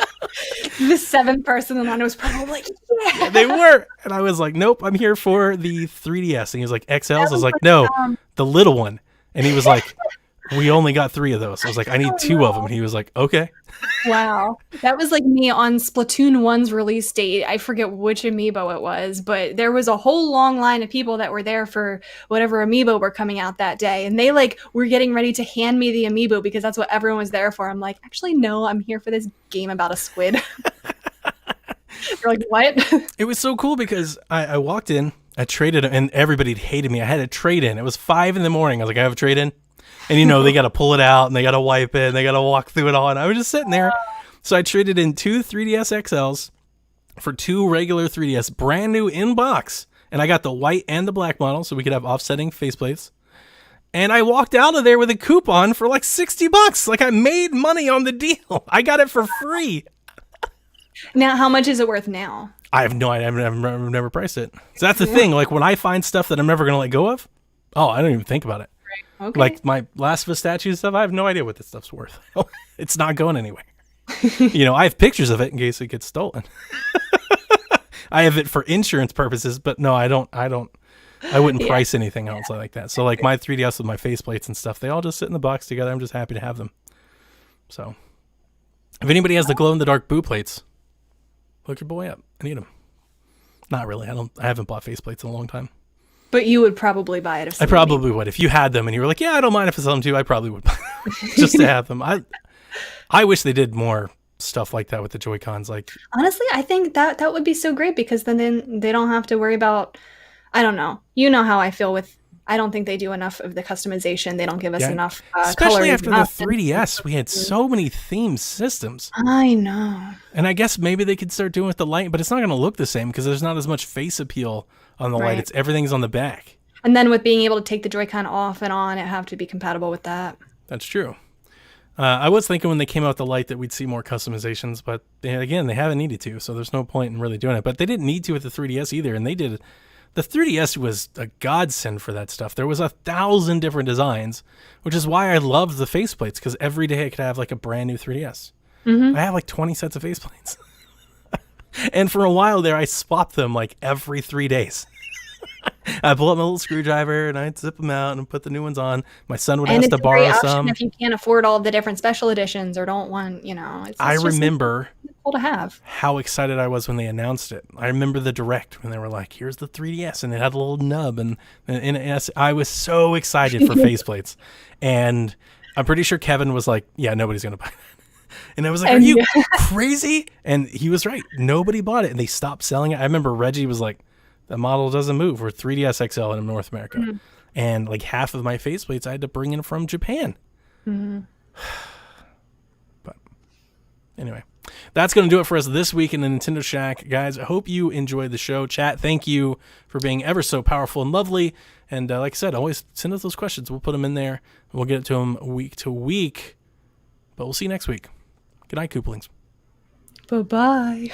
The 7th person in line was probably like, yeah. They were. And I was like, nope, I'm here for the 3DS. And he was like, XLs? I was like, no, the little one. And he was like, we only got 3 of those. I was like, I need 2 of them. And he was like, okay. Wow. That was like me on Splatoon 1's release date. I forget which Amiibo it was, but there was a whole long line of people that were there for whatever Amiibo were coming out that day. And they like were getting ready to hand me the Amiibo because that's what everyone was there for. I'm like, actually, no, I'm here for this game about a squid. They're like, what? It was so cool because I walked in, I traded, and everybody hated me. I had a trade in. It was 5 a.m. I was like, I have a trade in. And, you know, they got to pull it out, and they got to wipe it, and they got to walk through it all. And I was just sitting there. So I traded in 2 3DS XLs for 2 regular 3DS, brand new in box. And I got the white and the black model, so we could have offsetting faceplates. And I walked out of there with a coupon for like $60. Like, I made money on the deal. I got it for free. Now, how much is it worth now? I have no idea. I've never priced it. So that's the thing. Like, when I find stuff that I'm never going to let go of, I don't even think about it. Okay. Like my Last of Us statue and stuff, I have no idea what this stuff's worth. It's not going anywhere. You know, I have pictures of it in case it gets stolen. I have it for insurance purposes, but no, I wouldn't price anything else like that. So like my 3DS with my faceplates and stuff, they all just sit in the box together. I'm just happy to have them. So if anybody has the glow-in-the-dark boot plates, hook your boy up. I need them. Not really. I haven't bought faceplates in a long time. But you would probably buy it if I probably would. If you had them and you were like, yeah, I don't mind if it's them too, I probably would buy them just to have them. I wish they did more stuff like that with the Joy-Cons. Like, honestly, I think that would be so great because then they don't have to worry about, I don't know. You know how I feel with, I don't think they do enough of the customization. They don't give us enough especially after the 3DS, we had so many theme systems. I know. And I guess maybe they could start doing with the light, but it's not going to look the same because there's not as much face appeal on the light. It's everything's on the back. And then with being able to take the Joy-Con off and on, it have to be compatible with that. That's true. I was thinking when they came out with the light that we'd see more customizations, but they haven't needed to, so there's no point in really doing it. But they didn't need to with the 3DS either, and they did. The 3DS was a godsend for that stuff. There was 1,000 different designs, which is why I loved the faceplates, because every day I could have like a brand new 3DS. I have like 20 sets of faceplates. And for a while there, I swapped them like every 3 days. I pull up my little screwdriver and I'd zip them out and put the new ones on. My son would ask to borrow some. If you can't afford all the different special editions or don't want, I remember cool to have. How excited I was when they announced it. I remember the direct when they were like, "Here's the 3DS," and it had a little nub, and I was so excited for faceplates. And I'm pretty sure Kevin was like, "Yeah, nobody's gonna buy that." And I was like, "Are you crazy?" And he was right. Nobody bought it, and they stopped selling it. I remember Reggie was like, "The model doesn't move." Or 3DS XL in North America, and like half of my faceplates I had to bring in from Japan. But anyway, that's going to do it for us this week in the Nintendo Shack, guys. I hope you enjoyed the show. Chat, thank you for being ever so powerful and lovely. And like I said, always send us those questions. We'll put them in there, and we'll get to them week to week. But we'll see you next week. Good night, Kooplings. Bye-bye.